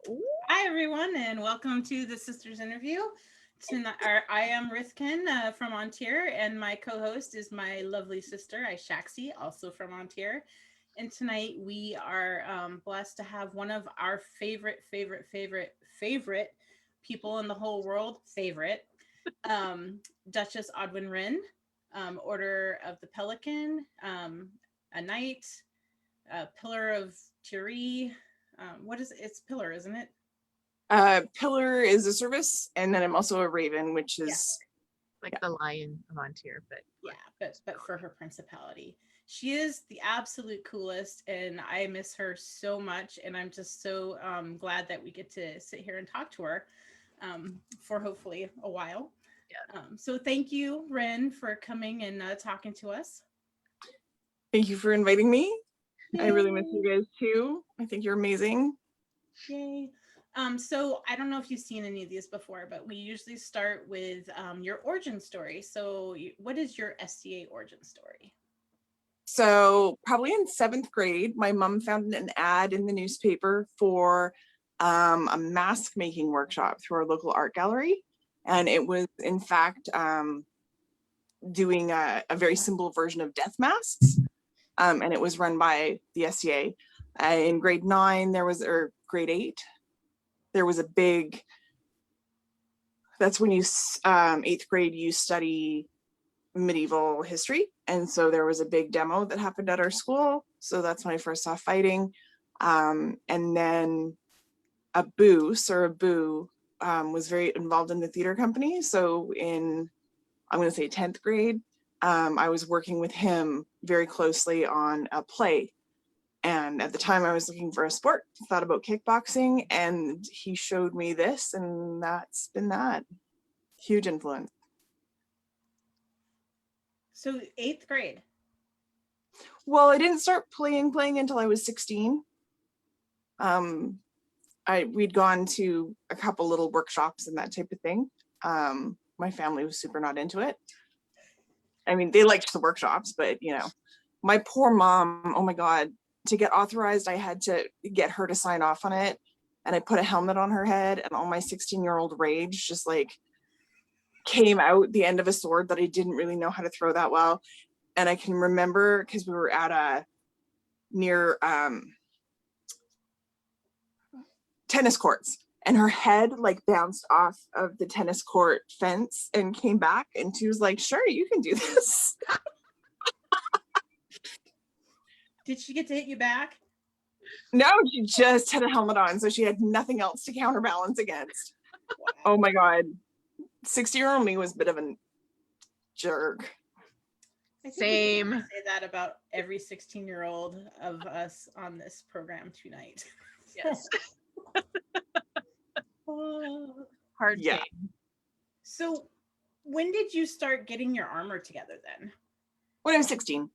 Hi, everyone, and welcome to the Sisters Interview. Tonight, I am Righ from Ontario, and my co-host is my lovely sister, Ishaxi, also from Ontario. And tonight we are blessed to have one of our favorite people in the whole world, Duchess Wrenn, Order of the Pelican, a knight, Pillar of Tiri. What is it? It's Pillar, isn't it? Pillar is a service, and then I'm also a raven, which is like the Lion of Ontario, but for her principality. She is the absolute coolest, and I miss her so much. And I'm just so glad that we get to sit here and talk to her for hopefully a while. Yeah. So thank you, Wrenn, for coming and talking to us. Thank you for inviting me. Yay. I really miss you guys too. I think you're amazing. Yay. So I don't know if you've seen any of these before, but we usually start with your origin story. So what is your SCA origin story? So probably in 7th grade, my mom found an ad in the newspaper for a mask making workshop through our local art gallery. And it was in fact doing a very simple version of death masks. And it was run by the SCA. In grade 9, or grade 8, there was a big, that's when you, 8th grade, you study medieval history. And so there was a big demo that happened at our school. So that's when I first saw fighting. And then Abu was very involved in the theater company. So I'm going to say 10th grade, I was working with him very closely on a play. And at the time I was looking for a sport, thought about kickboxing, and he showed me this, and that's been that. Huge influence. So 8th grade. Well, I didn't start playing until I was 16. We'd gone to a couple little workshops and that type of thing. My family was super not into it. I mean, they liked the workshops, but my poor mom, oh my God, to get authorized, I had to get her to sign off on it. And I put a helmet on her head, and all my 16-year-old rage just like came out the end of a sword that I didn't really know how to throw that well. And I can remember, because we were at near tennis courts, and her head like bounced off of the tennis court fence and came back, and she was like, sure, you can do this. Did she get to hit you back? No, she just had a helmet on, so she had nothing else to counterbalance against. Wow. Oh my God. 60-year-old me was a bit of a jerk. Same. I say that about every 16-year-old of us on this program tonight. Yes. Hard yeah. game. So when did you start getting your armor together then? When I was 16.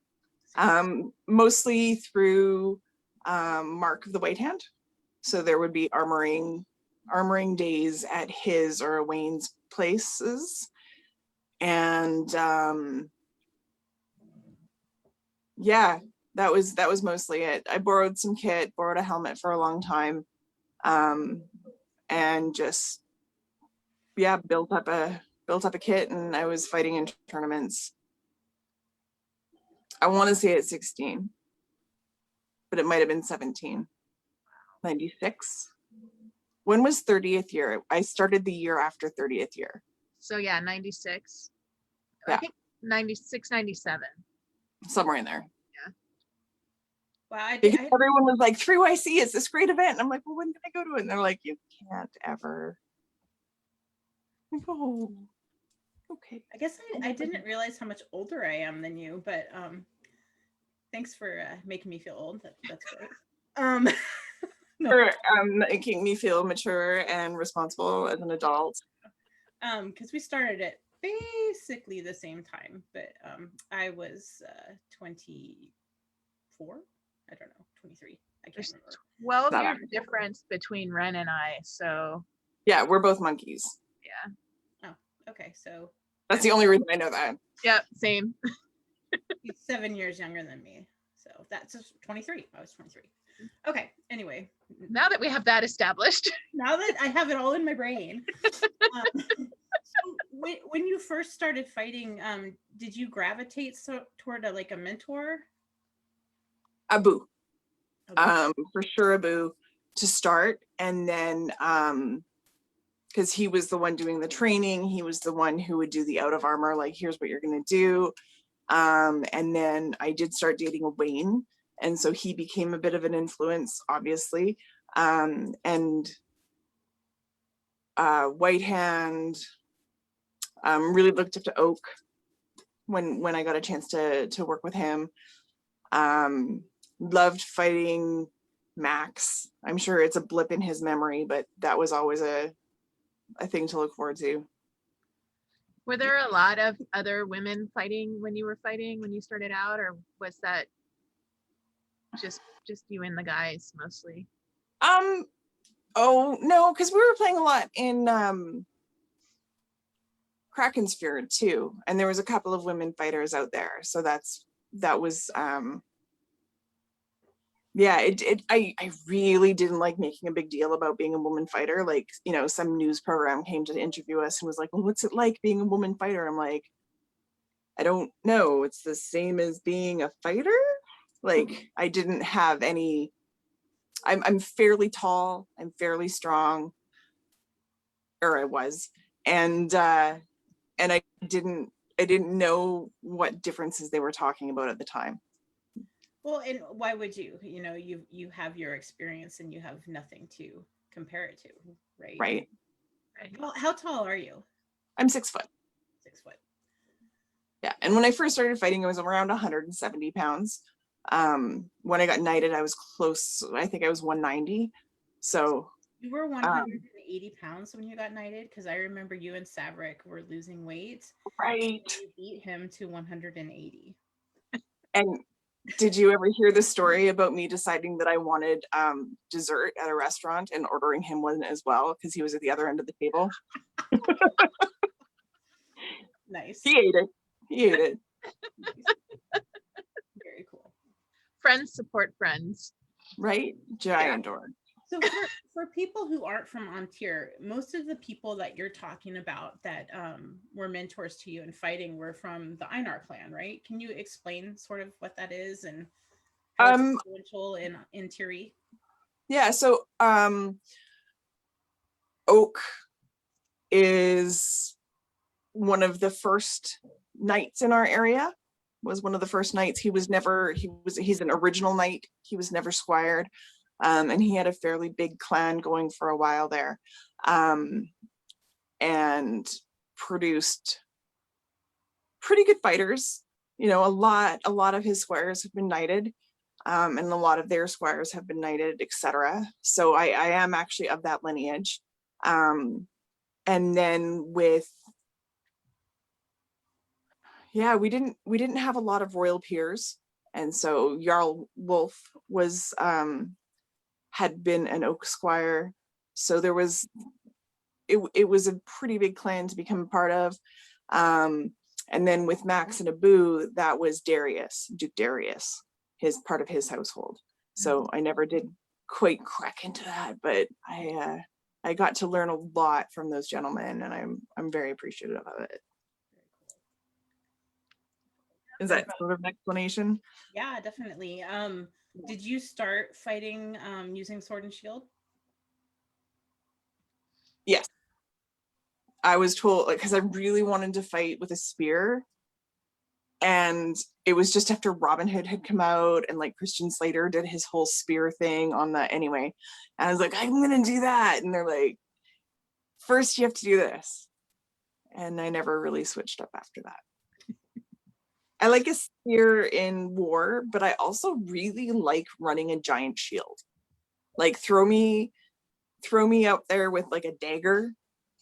Mostly through Mark of the White Hand. So there would be armoring days at his or Wayne's places. And yeah, that was mostly it. I borrowed some kit, borrowed a helmet for a long time. And just built up a kit, and I was fighting in tournaments. I want to say at 16, but it might have been 17. 96. When was 30th year? I started the year after 30th year. So yeah, 96. Yeah. I think 96, 97. Somewhere in there. Yeah. Wow. Everyone was like, 3YC is this great event. And I'm like, well, when can I go to it? And they're like, you can't ever. Oh, okay. I guess I didn't realize how much older I am than you, but thanks for making me feel old. That's great. For making me feel mature and responsible as an adult. Because we started at basically the same time, but I was 24. I don't know, 23. I can't remember. 12-year difference between Wrenn and I. So yeah, we're both monkeys. Yeah. Oh, okay. So that's the only reason I know that. Yeah, same. He's 7 years younger than me. So that's just 23. I was 23. Okay. Anyway, Now that we have that established. now that I have it all in my brain, so when you first started fighting, did you gravitate toward like a mentor? Abu, Okay. for sure, Abu to start, and then because he was the one doing the training, he was the one who would do the out of armor, like here's what you're gonna do. And then I did start dating a Wayne, and so he became a bit of an influence, obviously. And White Hand, really looked up to Oak when I got a chance to work with him. Loved fighting Max. I'm sure it's a blip in his memory, but that was always a thing to look forward to. Were there a lot of other women fighting when you started out, or was that just you and the guys mostly? Oh no, because we were playing a lot in Krakensphere too, and there was a couple of women fighters out there, so that was yeah, I really didn't like making a big deal about being a woman fighter. Like, you know, some news program came to interview us and was like, well, what's it like being a woman fighter? I'm like, I don't know, it's the same as being a fighter. Like, I didn't have any. I'm fairly tall, I'm fairly strong, or I was, and I didn't know what differences they were talking about at the time. Well, and why would you? You know, you have your experience and you have nothing to compare it to, right? Right. Right. Well, how tall are you? I'm 6 foot. 6 foot. Yeah. And when I first started fighting, I was around 170 pounds. When I got knighted, I was close. I think I was 190. So You were 180 pounds when you got knighted, because I remember you and Savrik were losing weight. right. You beat him to 180. And did you ever hear the story about me deciding that I wanted dessert at a restaurant and ordering him one as well because he was at the other end of the table? Nice. He ate it. He ate it. Nice. Very cool. Friends support friends. Right? Giant door. So for people who aren't from Ontir, most of the people that you're talking about that were mentors to you in fighting were from the Einar clan, right? Can you explain sort of what that is and how it's influential in Tiri? Yeah, so Oak is one of the first knights in our area, was one of the first knights. He's an original knight. He was never squired. And he had a fairly big clan going for a while there, and produced pretty good fighters. You know, a lot of his squires have been knighted, and a lot of their squires have been knighted, etc. So I am actually of that lineage. And then we didn't have a lot of royal peers, and so Jarl Wolf was had been an Oak squire, so there was it was a pretty big clan to become a part of. And then with Max and Abu, that was Darius, Duke Darius, his part of his household. So I never did quite crack into that, but I got to learn a lot from those gentlemen, and I'm very appreciative of it. Is that sort of an explanation? Yeah, definitely. Did you start fighting using sword and shield? Yes. I was told, like, because I really wanted to fight with a spear, and it was just after Robin Hood had come out and like Christian Slater did his whole spear thing on the anyway, and I was like, I'm gonna do that, and they're like, first you have to do this, and I never really switched up after that. I like a spear in war, but I also really like running a giant shield. Like throw me out there with like a dagger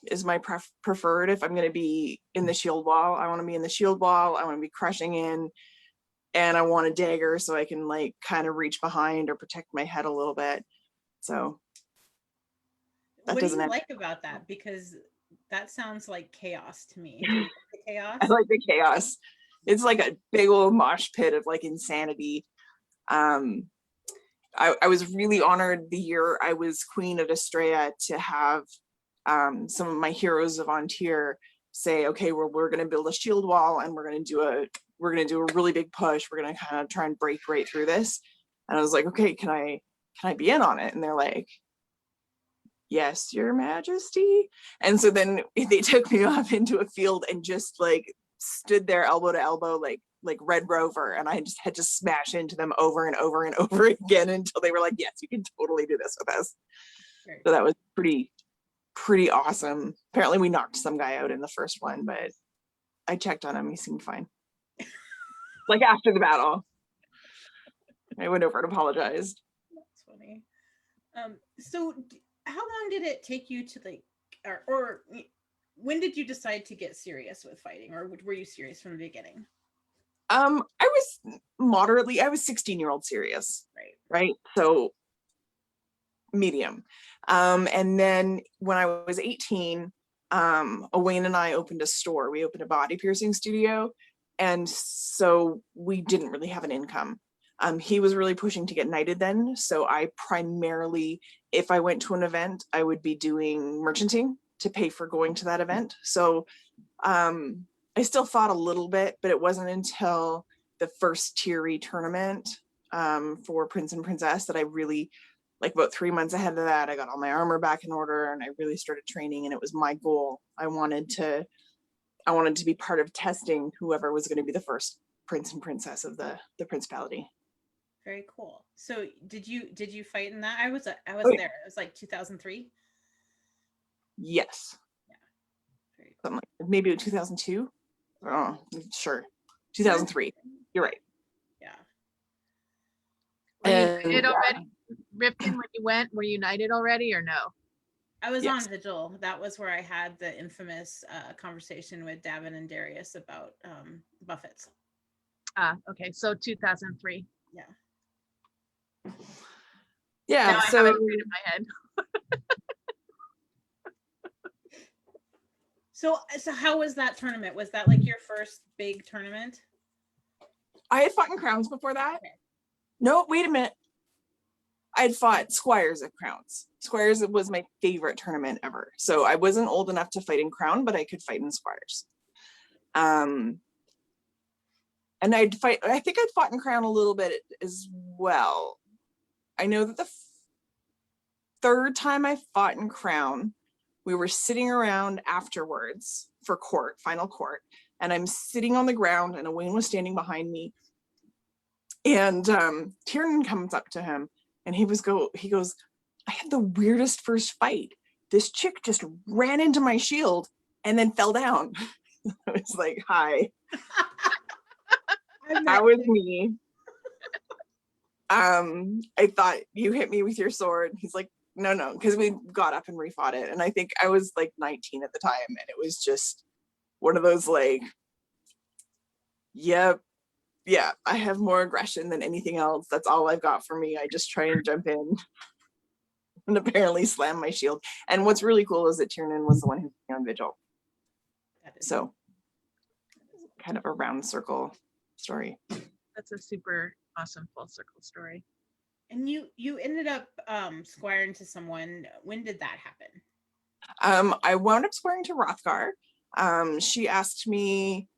is my preferred. If I'm going to be in the shield wall, I want to be in the shield wall. I want to be crushing in, and I want a dagger so I can like kind of reach behind or protect my head a little bit. So what do you like about that? Because that sounds like chaos to me. Do you like the chaos? I like the chaos. It's like a big old mosh pit of like insanity. I was really honored the year I was Queen at Estrella to have some of my heroes of Ontier say, okay, we're going to build a shield wall and we're going to do a really big push. We're going to kind of try and break right through this. And I was like, okay, can I be in on it? And they're like, yes, Your Majesty. And so then they took me off into a field and just like stood there elbow to elbow, like Red Rover, and I just had to smash into them over and over and over again until they were like, yes, you can totally do this with us. So that was pretty awesome. Apparently we knocked some guy out in the first one, but I checked on him, he seemed fine. Like after the battle, I went over and apologized. That's funny. So how long did it take you to like, or when did you decide to get serious with fighting, or were you serious from the beginning? I was 16-year-old serious. Right. So medium. And then when I was 18, Wayne and I opened a store. We opened a body piercing studio. And so we didn't really have an income. He was really pushing to get knighted then. So I primarily, if I went to an event, I would be doing merchanting to pay for going to that event. So I still fought a little bit, but it wasn't until the first Tier tournament for Prince and Princess that I really, like about 3 months ahead of that, I got all my armor back in order and I really started training, and it was my goal. I wanted to be part of testing whoever was going to be the first Prince and Princess of the Principality. Very cool. So did you fight in that? I was there. It was like 2003. Yes. Yeah. Very cool. Something like maybe 2002. Oh, sure. 2003. You're right. Yeah. Were you knighted already? Ripken, when you went, were you knighted already or no? I was on Vigil. That was where I had the infamous conversation with Davin and Darius about buffets. Okay. So 2003. Yeah. Yeah. Now so I have it right in my head. So how was that tournament? Was that like your first big tournament? I had fought in Crowns before that. Okay. No, wait a minute. I had fought Squires at Crowns. Squires was my favorite tournament ever. So I wasn't old enough to fight in Crown, but I could fight in Squires. And I think I'd fought in Crown a little bit as well. I know that the third time I fought in Crown, we were sitting around afterwards for final court, and I'm sitting on the ground and Wayne was standing behind me. And Tiernan comes up to him and he goes, I had the weirdest first fight. This chick just ran into my shield and then fell down. I was like, hi. That was me. I thought you hit me with your sword. He's like, no, because we got up and refought it. And I think I was like 19 at the time. And it was just one of those like, yeah, I have more aggression than anything else. That's all I've got for me. I just try and jump in and apparently slam my shield. And what's really cool is that Tiernan was the one who was on Vigil. So kind of a round circle story. That's a super awesome full circle story. And you ended up squiring to someone. When did that happen? I wound up squiring to Rothgar. She asked me,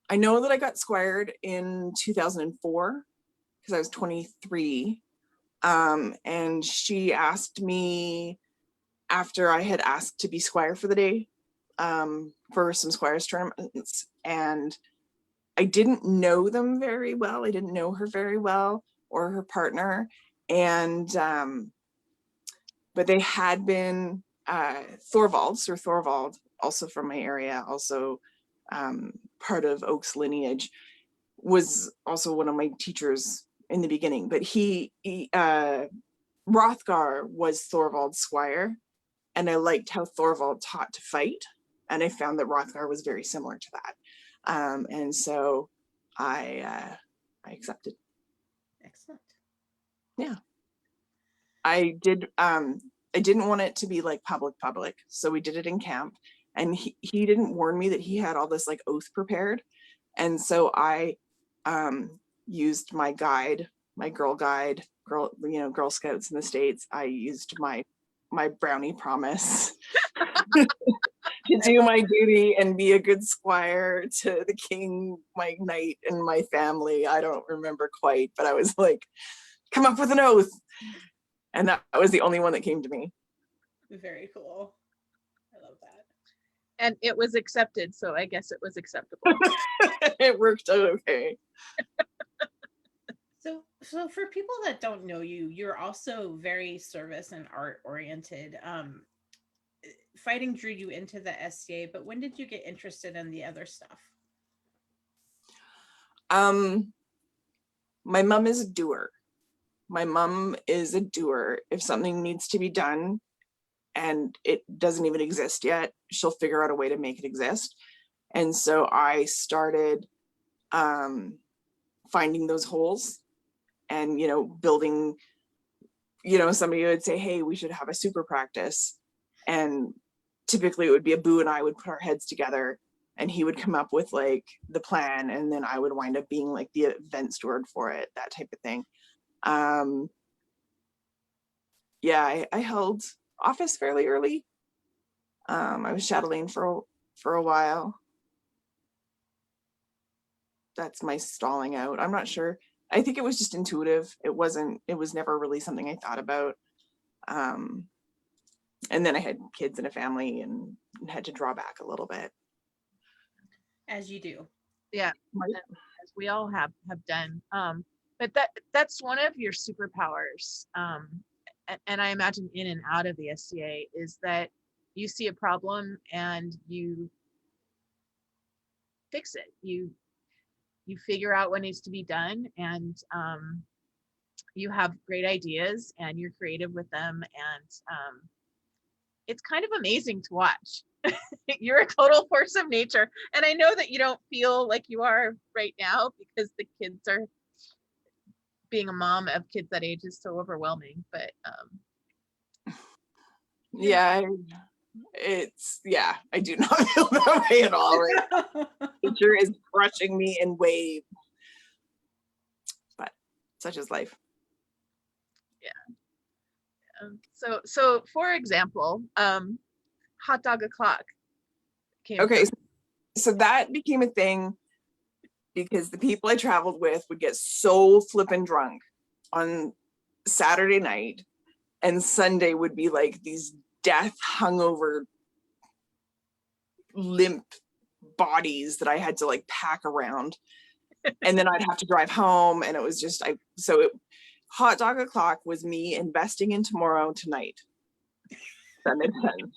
I know that I got squired in 2004 because I was 23. And she asked me after I had asked to be squire for the day for some squires tournaments, and I didn't know them very well. I didn't know her very well or her partner. And, but they had been Sir Thorvald, also from my area, also part of Oak's lineage, was also one of my teachers in the beginning, but Rothgar was Thorvald's squire, and I liked how Thorvald taught to fight, and I found that Rothgar was very similar to that. And so I accepted. Excellent. Yeah. I didn't want it to be like public, so we did it in camp, and he didn't warn me that he had all this like oath prepared, and so I used my guide my Girl Guide, Girl Scouts in the States, I used my brownie promise to do my duty and be a good squire to the king, my knight, and my family. I don't remember quite, but I was like, come up with an oath. And that was the only one that came to me. Very cool. I love that. And it was accepted, so I guess it was acceptable. It worked out okay. So for people that don't know you, you're also very service and art oriented. Fighting drew you into the SCA, but when did you get interested in the other stuff? My mom is a doer. My mom is a doer. If something needs to be done and it doesn't even exist yet, she'll figure out a way to make it exist. And so I started finding those holes and, building, somebody would say, hey, we should have a super practice. And typically it would be Abu and I would put our heads together and he would come up with like the plan. And then I would wind up being like the event steward for it, that type of thing. Yeah, I held office fairly early. I was chatelaine for a while. That's my stalling out. I'm not sure. I think it was just intuitive. It was never really something I thought about. And then I had kids and a family and had to draw back a little bit. As you do. Yeah, as we all have done. But that's one of your superpowers. And I imagine in and out of the SCA is that you see a problem and you fix it. You figure out what needs to be done, and you have great ideas and you're creative with them, and it's kind of amazing to watch. You're a total force of nature, and I know that you don't feel like you are right now because the kids are, being a mom of kids that age is so overwhelming, but yeah, I do not feel that way at all right now. Nature is crushing me in waves, but such is life. Yeah. So for example, hot dog o'clock came okay, so that became a thing because the people I traveled with would get so flippin' drunk on Saturday night, and Sunday would be like these death hungover limp bodies that I had to like pack around, and then I'd have to drive home, and it was just hot dog o'clock was me investing in tomorrow tonight. That makes sense.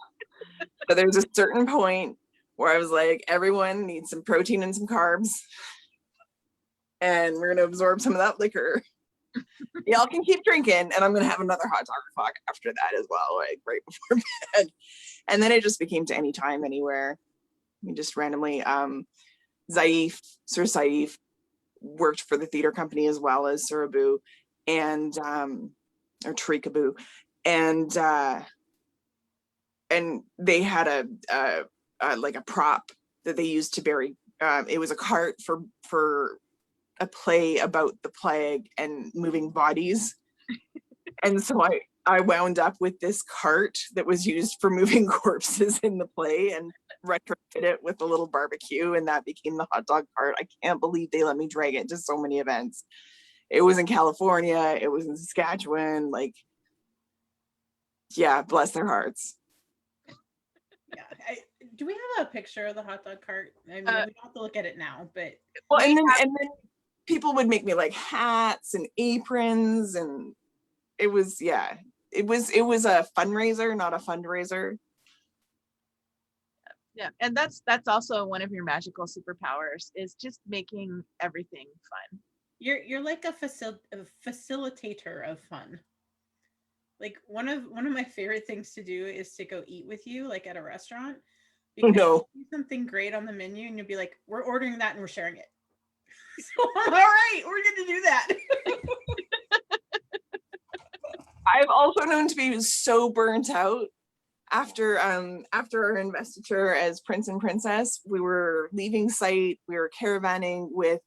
So there's a certain point where I was like, everyone needs some protein and some carbs, and we're going to absorb some of that liquor. Y'all can keep drinking, and I'm going to have another hot dog o'clock after that as well, like right before bed. And then it just became to any time, anywhere. I mean, just randomly. Sir Saif worked for the theater company as well as Sir Abu, and or Tariq Abu, and they had a like a prop that they used to bury. It was a cart for a play about the plague and moving bodies. And so I wound up with this cart that was used for moving corpses in the play and retrofit it with a little barbecue, and that became the hot dog cart. I can't believe they let me drag it to so many events. It was in California, it was in Saskatchewan, like, yeah, bless their hearts. Yeah. Do we have a picture of the hot dog cart? I mean, we have to look at it now, but well, and then people would make me like hats and aprons, and it was it was a fundraiser, not a fundraiser. Yeah, and that's also one of your magical superpowers, is just making everything fun. You're like a facilitator of fun. Like one of my favorite things to do is to go eat with you, like at a restaurant, because you see something great on the menu and you'll be like, we're ordering that and we're sharing it. So all right, we're gonna do that. I've also known to be so burnt out after our investiture as prince and princess. We were leaving site, we were caravanning with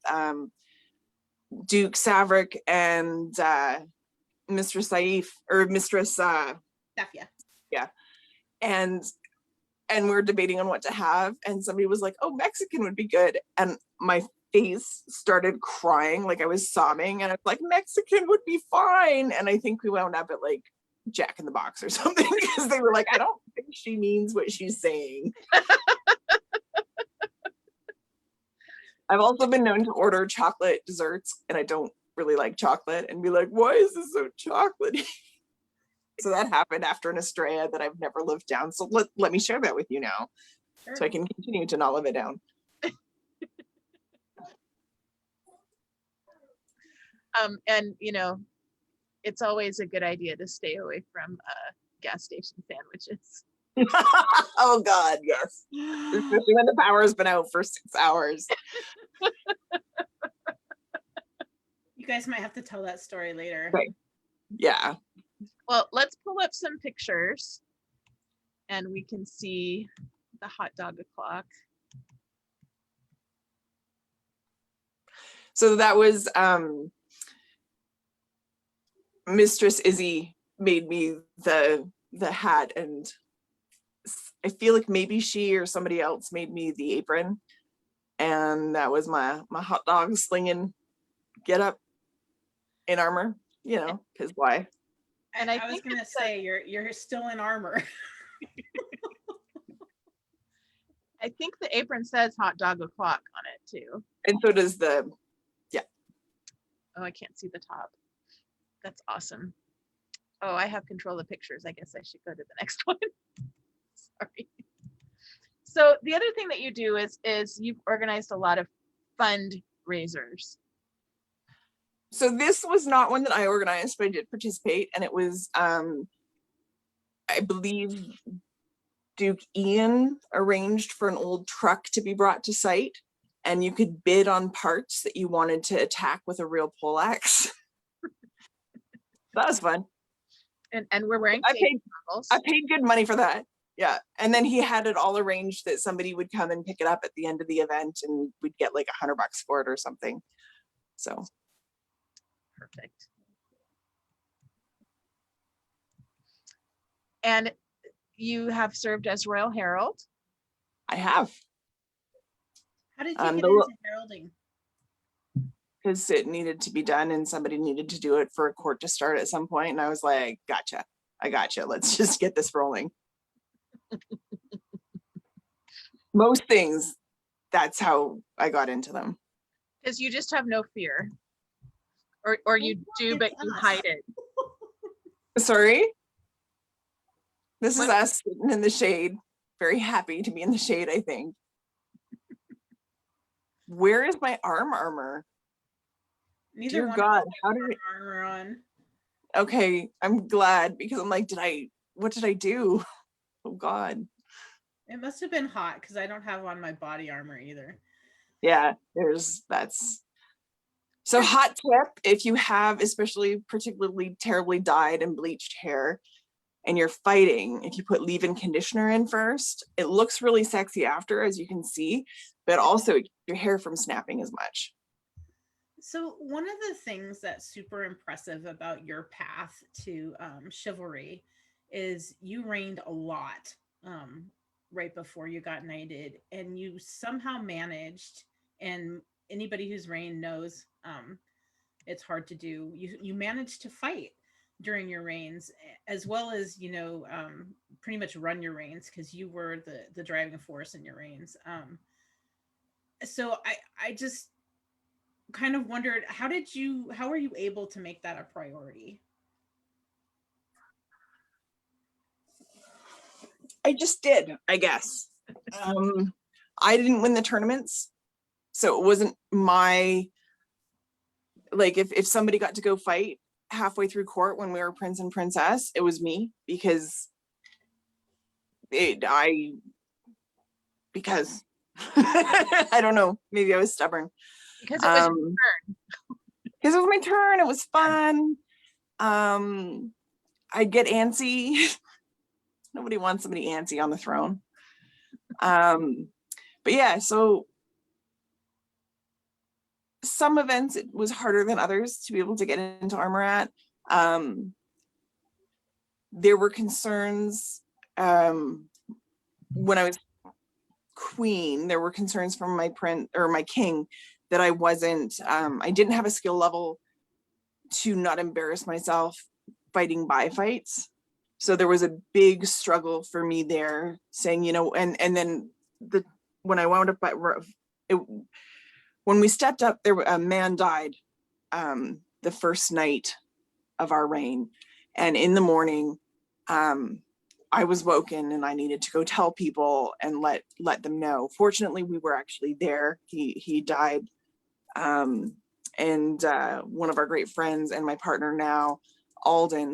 Duke Saverick and Mistress Saif, or Mistress Safia. yeah, and we're debating on what to have, and somebody was like, oh, Mexican would be good, and my face started crying, like I was sobbing, and I was like, Mexican would be fine. And I think we wound up at like Jack in the Box or something, because they were like, I don't think she means what she's saying. I've also been known to order chocolate desserts, and I don't really like chocolate, and be like, why is this so chocolatey? So that happened after an Estrella that I've never lived down. So let me share that with you now, Sure. so I can continue to not live it down. And you know, it's always a good idea to stay away from gas station sandwiches. Oh God, yes. Especially when the power's been out for 6 hours. You guys might have to tell that story later. Right. Yeah. Well, let's pull up some pictures and we can see the hot dog o'clock. So that was Mistress Izzy made me the hat, and I feel like maybe she or somebody else made me the apron, and that was my hot dog slinging get up in armor, you know, because why? And I was gonna say you're still in armor. I think the apron says hot dog o'clock on it too. And so does the, yeah. Oh, I can't see the top. That's awesome. Oh, I have control of pictures. I guess I should go to the next one. Sorry. So the other thing that you do is you've organized a lot of fundraisers. So this was not one that I organized, but I did participate, and it was, I believe Duke Ian arranged for an old truck to be brought to site, and you could bid on parts that you wanted to attack with a real poleaxe. That was fun. And we're wearing I goggles. paid good money for that. Yeah. And then he had it all arranged that somebody would come and pick it up at the end of the event, and we'd get like $100 for it or something. So perfect. And you have served as Royal Herald. I have. How did you get into heralding? Because it needed to be done, and somebody needed to do it for a court to start at some point, and I was like, gotcha, I gotcha, let's just get this rolling. Most things, that's how I got into them. Because you just have no fear, or you do, but you hide it. Sorry, this is us sitting in the shade, very happy to be in the shade. I think. Where is my armor? Neither Dear one God, how did armor on? Okay, I'm glad, because I'm like, what did I do? Oh God. It must have been hot, because I don't have on my body armor either. Yeah, that's. So hot tip, if you have especially particularly terribly dyed and bleached hair and you're fighting, if you put leave-in conditioner in first, it looks really sexy after, as you can see, but also it keeps your hair from snapping as much. So one of the things that's super impressive about your path to chivalry is you reigned a lot right before you got knighted, and you somehow managed, and anybody who's reigned knows it's hard to do. You managed to fight during your reigns, as well as, you know, pretty much run your reigns, because you were the driving force in your reigns. So I just kind of wondered, how were you able to make that a priority? I just did, I guess. I didn't win the tournaments, so it wasn't my, like, if somebody got to go fight halfway through court when we were prince and princess, it was me, because I don't know, maybe I was stubborn. Because it was your turn. Because it was my turn, it was fun. I'd get antsy. Nobody wants somebody antsy on the throne. But yeah, so some events it was harder than others to be able to get into armor at. There were concerns when I was queen. There were concerns from my king that I wasn't. I didn't have a skill level to not embarrass myself fighting by fights. So there was a big struggle for me there, saying, you know, and then when I wound up when we stepped up, a man died the first night of our reign, and in the morning, I was woken and I needed to go tell people and let them know. Fortunately, we were actually there. He died, and one of our great friends and my partner now,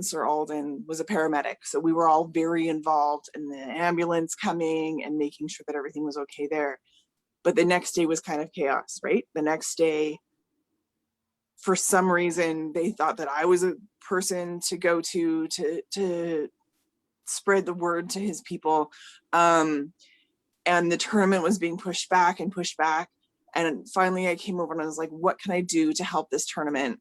Sir Alden, was a paramedic. So we were all very involved in the ambulance coming and making sure that everything was okay there. But the next day was kind of chaos, right? The next day, for some reason, they thought that I was a person to go to spread the word to his people. And the tournament was being pushed back and pushed back. And finally I came over and I was like, what can I do to help this tournament?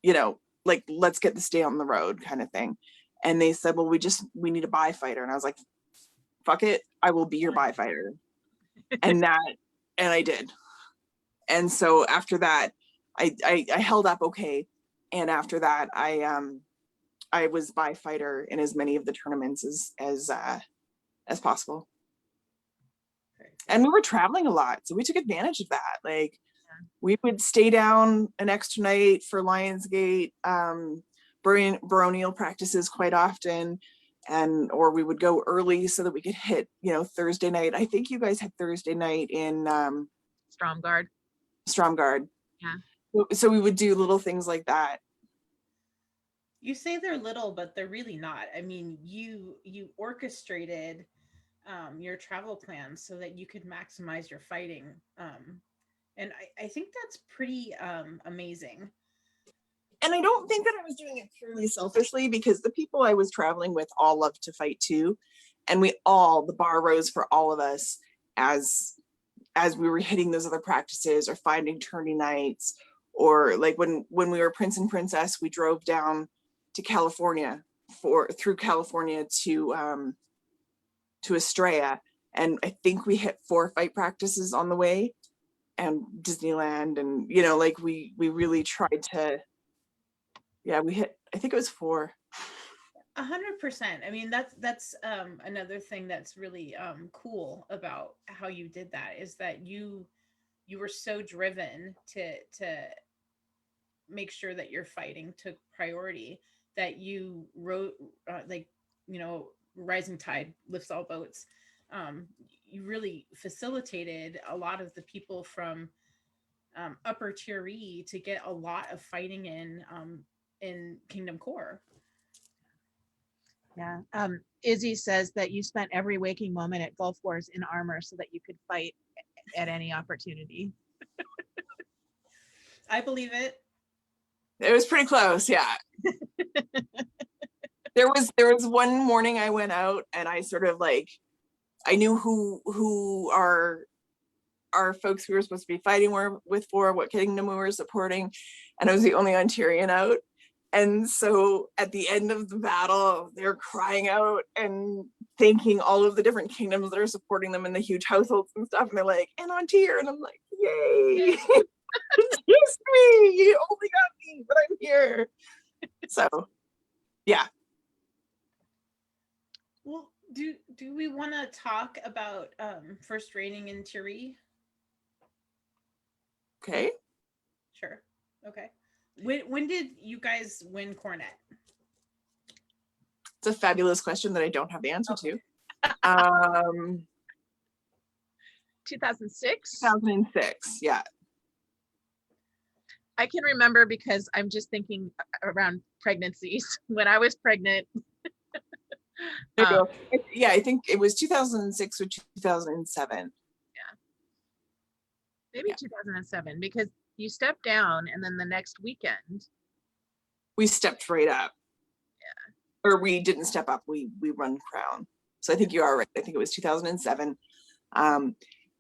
You know, like, let's get this day on the road kind of thing. And they said, well, we need a bye fighter. And I was like, fuck it, I will be your bye fighter. And I did. And so after that, I held up okay. And after that, I was bye fighter in as many of the tournaments as possible. And we were traveling a lot, so we took advantage of that. Like, we would stay down an extra night for Lionsgate baronial practices quite often, or we would go early so that we could hit, you know, Thursday night. I think you guys had Thursday night in Stromgard. Yeah. So we would do little things like that. You say they're little, but they're really not. I mean, you orchestrated your travel plans so that you could maximize your fighting. And I think that's pretty amazing. And I don't think that I was doing it purely selfishly, because the people I was traveling with all loved to fight too. And the bar rose for all of us as we were hitting those other practices or finding tourney nights, or like when we were Prince and Princess, we drove down to California through California to Estrella. And I think we hit 4 fight practices on the way, and Disneyland, and, you know, like we really tried to, we hit, I think it was 4. 100%. I mean, that's another thing that's really cool about how you did that, is that you were so driven to make sure that your fighting took priority, that you wrote like, you know, rising tide lifts all boats. You really facilitated a lot of the people from upper tier Righ to get a lot of fighting in Kingdom Core. Yeah. Izzy says that you spent every waking moment at Gulf Wars in armor so that you could fight at any opportunity. I believe it. It was pretty close, yeah. There was one morning I went out and I sort of like, I knew who our folks we were supposed to be fighting with for what kingdom we were supporting, and I was the only Ontarian out. And so at the end of the battle, they're crying out and thanking all of the different kingdoms that are supporting them in the huge households and stuff. And they're like, and Ontario. And I'm like, yay. It's just me. You only got me, but I'm here. So, yeah. Well, do we want to talk about first reigning in Righ? Okay. Sure. Okay. When did you guys win Cornet? It's a fabulous question that I don't have the answer to. 2006? 2006, yeah. I can remember because I'm just thinking around pregnancies. When I was pregnant. Yeah, I think it was 2006 or 2007. Yeah. Maybe 2007, because you stepped down and then the next weekend we stepped right up. Yeah. Or we didn't step up, we run crown. So I think you are right. I think it was 2007.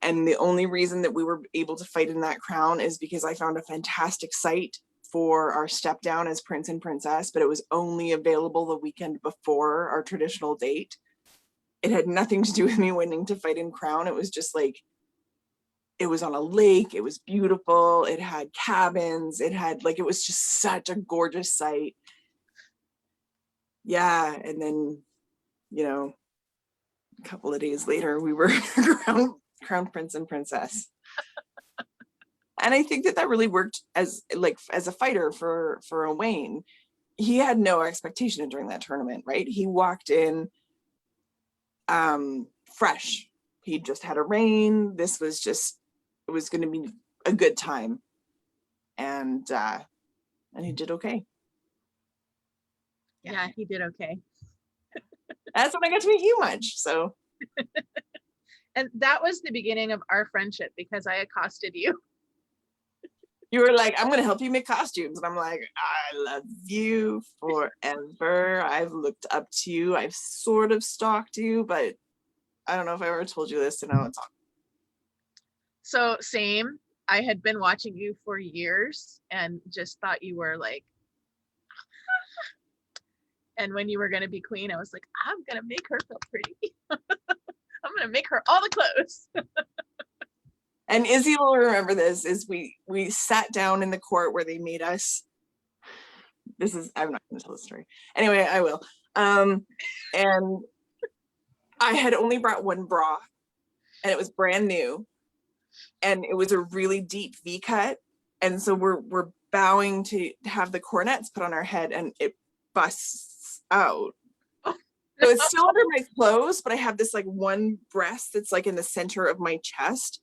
And the only reason that we were able to fight in that crown is because I found a fantastic site for our step down as prince and princess, but it was only available the weekend before our traditional date. It had nothing to do with me wanting to fight in crown. It was just like, it was on a lake, it was beautiful, it had cabins, it had like, it was just such a gorgeous site. Yeah, and then, you know, a couple of days later, we were crown prince and princess. And I think that that really worked as a fighter for Owain. He had no expectation during that tournament, right? He walked in fresh. He just had a reign. This was just, it was going to be a good time, and he did okay. Yeah, he did okay. That's when I got to meet you much. So, And that was the beginning of our friendship, because I accosted you. you were like, I'm going to help you make costumes. And I'm like, I love you forever. I've looked up to you. I've sort of stalked you, but I don't know if I ever told you this, and now it's on. So same. I had been watching you for years and just thought you were like, and when you were going to be queen, I was like, I'm going to make her feel pretty. I'm going to make her all the clothes. And Izzy will remember this, is we sat down in the court where they made us. This is, I'm not going to tell the story. Anyway, I will. And I had only brought one bra, and it was brand new, and it was a really deep V cut. And so we're bowing to have the cornets put on our head, and it busts out. So it's still under my clothes, but I have this like one breast that's like in the center of my chest.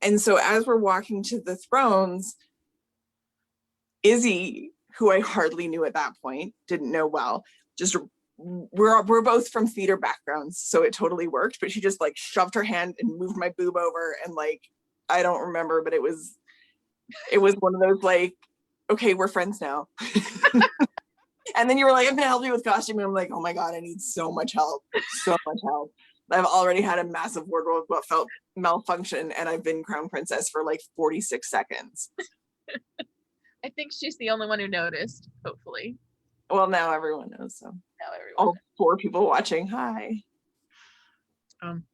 And so as we're walking to the thrones, Izzy, who I hardly knew at that point, didn't know well, just we're both from theater backgrounds, so it totally worked, but she just like shoved her hand and moved my boob over, and like, I don't remember, but it was one of those like, okay, we're friends now. And then you were like, I'm gonna help you with costuming. I'm like, oh my God, I need so much help. I've already had a massive wardrobe what felt malfunction, and I've been crown princess for like 46 seconds. I think she's the only one who noticed, hopefully. Well, now everyone knows. So Now everyone all 4 people watching, hi.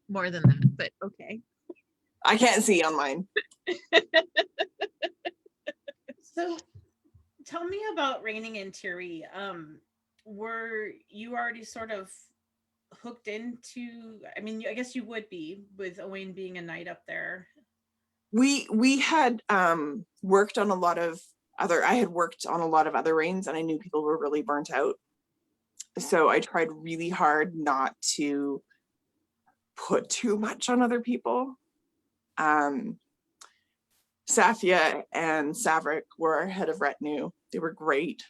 more than that, but okay. I can't see on mine. So tell me about reigning in Thierry. Were you already sort of hooked into, I mean, I guess you would be, with Owain being a knight up there. We had worked on a lot of other reigns, and I knew people were really burnt out. So I tried really hard not to put too much on other people. Safia and Savrik were our head of retinue. They were great,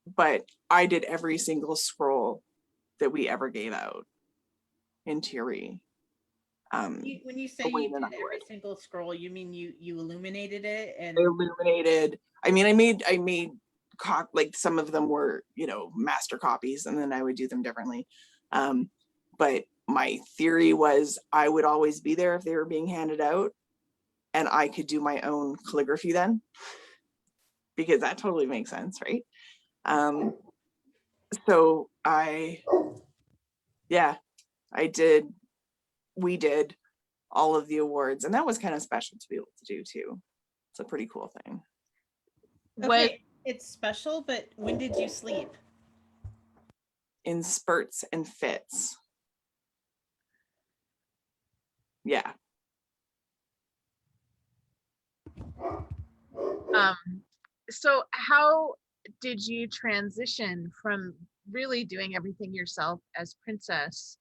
but I did every single scroll that we ever gave out in Thierry. When you say you did every single scroll, you mean you illuminated it? And illuminated. I mean, I made like some of them were, you know, master copies, and then I would do them differently. But my theory was I would always be there if they were being handed out, and I could do my own calligraphy then, because that totally makes sense, right? So we did all of the awards, and that was kind of special to be able to do too. It's a pretty cool thing. Okay, it's special, but when did you sleep? In spurts and fits. Yeah. So how did you transition from really doing everything yourself as princess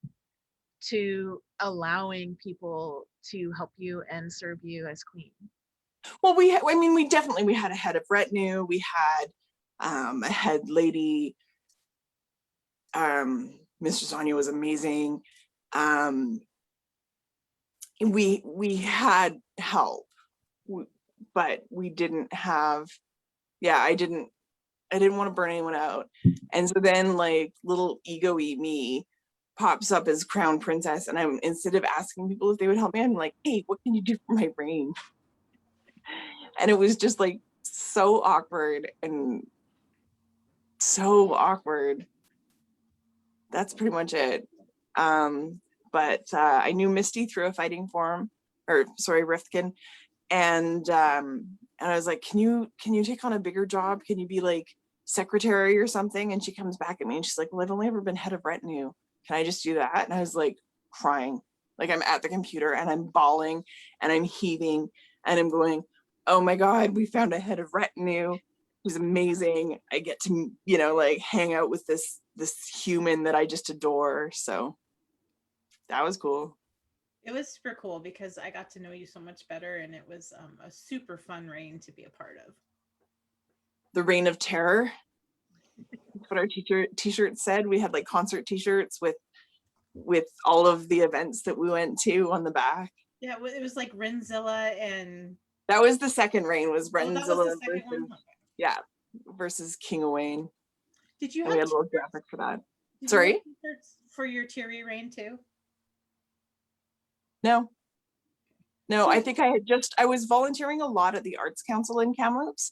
to allowing people to help you and serve you as queen? Well, we had a head of retinue. We had a head lady. Mistress Anya was amazing. We had help, but we didn't have. Yeah, I didn't want to burn anyone out, and so then like little ego-y me pops up as crown princess, and I'm, instead of asking people if they would help me, I'm like, hey, what can you do for my reign? And it was just like so awkward and so awkward. That's pretty much it. But I knew Misty through a fighting forum, or sorry, Rifkin, and I was like, can you take on a bigger job? Can you be like secretary or something? And she comes back at me and she's like, well, I've only ever been head of retinue. Can I just do that? And I was like crying, like I'm at the computer and I'm bawling and I'm heaving and I'm going, oh my God, we found a head of retinue who's amazing. I get to, you know, like hang out with this human that I just adore. So that was cool. It was super cool because I got to know you so much better, and it was a super fun reign to be a part of. The Reign of Terror. That's what our t-shirt said. We had like concert t-shirts with all of the events that we went to on the back. Yeah, it was like Wrenzilla and that was the second reign, was that was the Wrenzilla second versus, one. yeah, versus King Owain. Did you And have we had a little t-shirts? graphic for that. Did Sorry? you have t-shirts for your Tyri reign too? No, I think I was volunteering a lot at the Arts Council in Kamloops,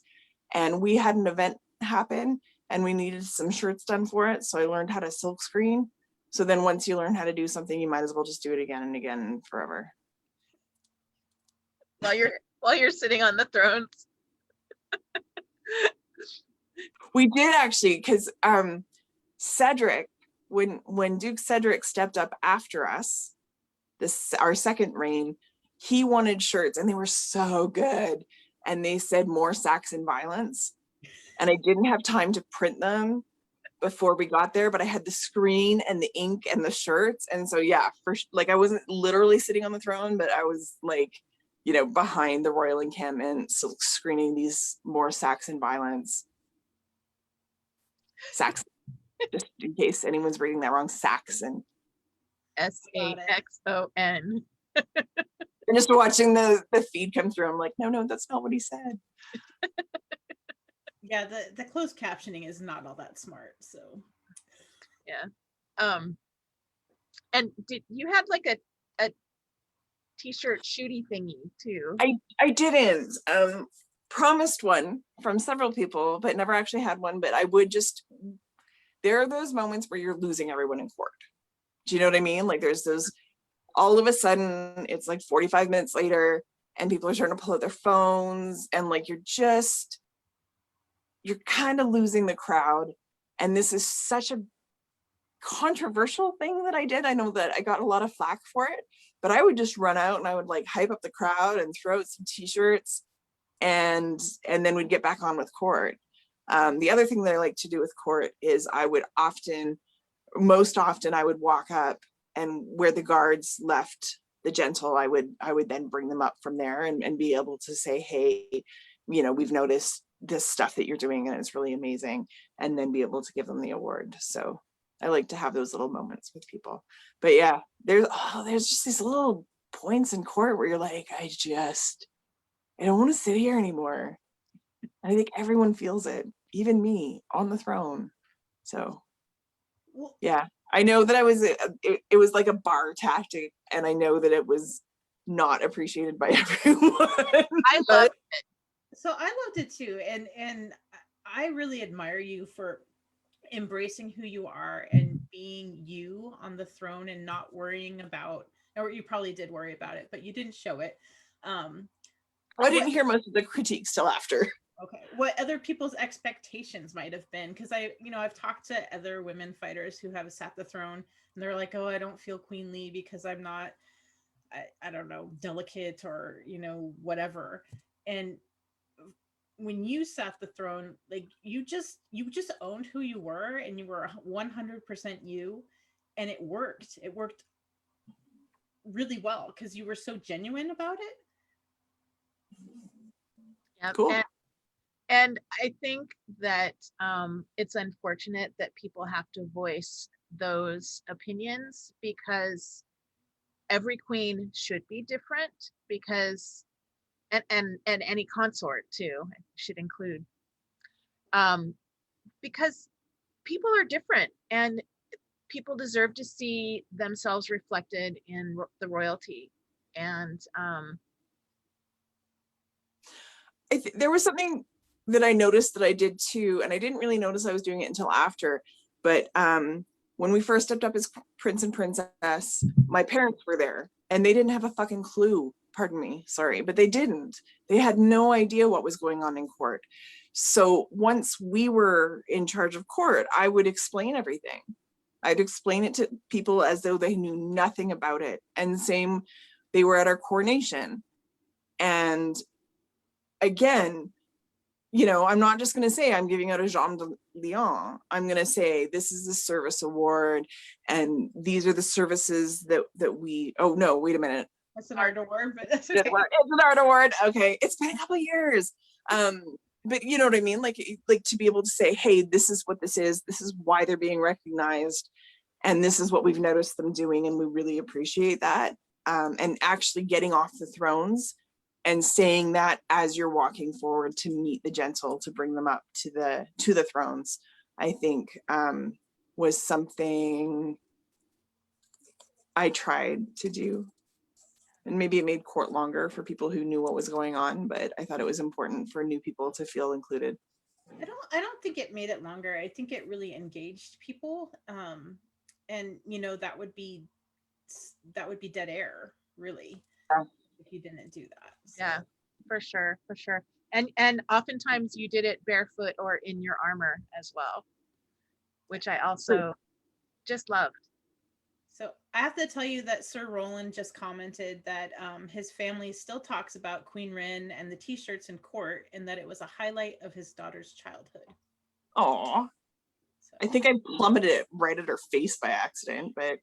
and we had an event happen and we needed some shirts done for it. So I learned how to silk screen. So then once you learn how to do something, you might as well just do it again and again and forever. While you're sitting on the thrones. We did actually, because Cedric, when Duke Cedric stepped up after us, our second reign, he wanted shirts and they were so good. And they said more Saxon violence. And I didn't have time to print them before we got there, but I had the screen and the ink and the shirts. And so, yeah, like I wasn't literally sitting on the throne, but I was like, you know, behind the royal encampment, so screening these more Saxon violence. Saxon, just in case anyone's reading that wrong, Saxon. Saxon. And just watching the feed come through, I'm like, no, that's not what he said. Yeah, the closed captioning is not all that smart. So yeah. And did you had like a t-shirt shooty thingy too? I didn't. Promised one from several people, but never actually had one. But I would just, there are those moments where you're losing everyone in court. Do you know what I mean? Like there's those, all of a sudden it's like 45 minutes later and people are starting to pull out their phones and like you're kind of losing the crowd. And this is such a controversial thing that I did. I know that I got a lot of flack for it, but I would just run out and I would like hype up the crowd and throw out some t-shirts and then we'd get back on with court. The other thing that I like to do with court is I would most often I would walk up, and where the guards left the gentle, I would then bring them up from there and be able to say, hey, you know, we've noticed this stuff that you're doing and it's really amazing, and then be able to give them the award. So I like to have those little moments with people. But yeah, there's just these little points in court where you're like, I don't want to sit here anymore. And I think everyone feels it, even me on the throne. So yeah, I know that it was like a bar tactic, and I know that it was not appreciated by everyone. I loved it. So I loved it too, and I really admire you for embracing who you are and being you on the throne and not worrying about, or you probably did worry about it, but you didn't show it. I didn't hear most of the critiques till after. Okay, what other people's expectations might have been, because I've talked to other women fighters who have sat the throne and they're like, oh, I don't feel queenly because I'm not, I don't know, delicate or, you know, whatever. And when you sat the throne, like you just owned who you were and you were 100% you, and it worked really well because you were so genuine about it. Yep. Cool. And I think that it's unfortunate that people have to voice those opinions, because every queen should be different, because and any consort too should include, because people are different, and people deserve to see themselves reflected in the royalty. And there was something that I noticed that I did too, and I didn't really notice I was doing it until after, but when we first stepped up as prince and princess, my parents were there and they didn't have a fucking clue. Pardon me, sorry, but they didn't. They had no idea what was going on in court. So once we were in charge of court, I would explain everything. I'd explain it to people as though they knew nothing about it. And same, they were at our coronation. And again, you know, I'm not just going to say I'm giving out a Jean de Lion. I'm going to say this is the service award, and these are the services that we. Oh no, wait a minute. That's an art award, but that's okay. It's an art award. Okay, it's been a couple of years. But you know what I mean? Like to be able to say, hey, this is what this is. This is why they're being recognized, and this is what we've noticed them doing, and we really appreciate that. And actually getting off the thrones and saying that as you're walking forward to meet the gentle, to bring them up to the thrones, I think was something I tried to do. And maybe it made court longer for people who knew what was going on, but I thought it was important for new people to feel included. I don't think it made it longer. I think it really engaged people. And you know, that would be dead air, really. Yeah. If you didn't do that. So. Yeah, for sure, for sure. And oftentimes you did it barefoot or in your armor as well, which I also just loved. So I have to tell you that Sir Roland just commented that his family still talks about Queen Wrenn and the t-shirts in court, and that it was a highlight of his daughter's childhood. Oh, so. I think I plummeted it right at her face by accident, but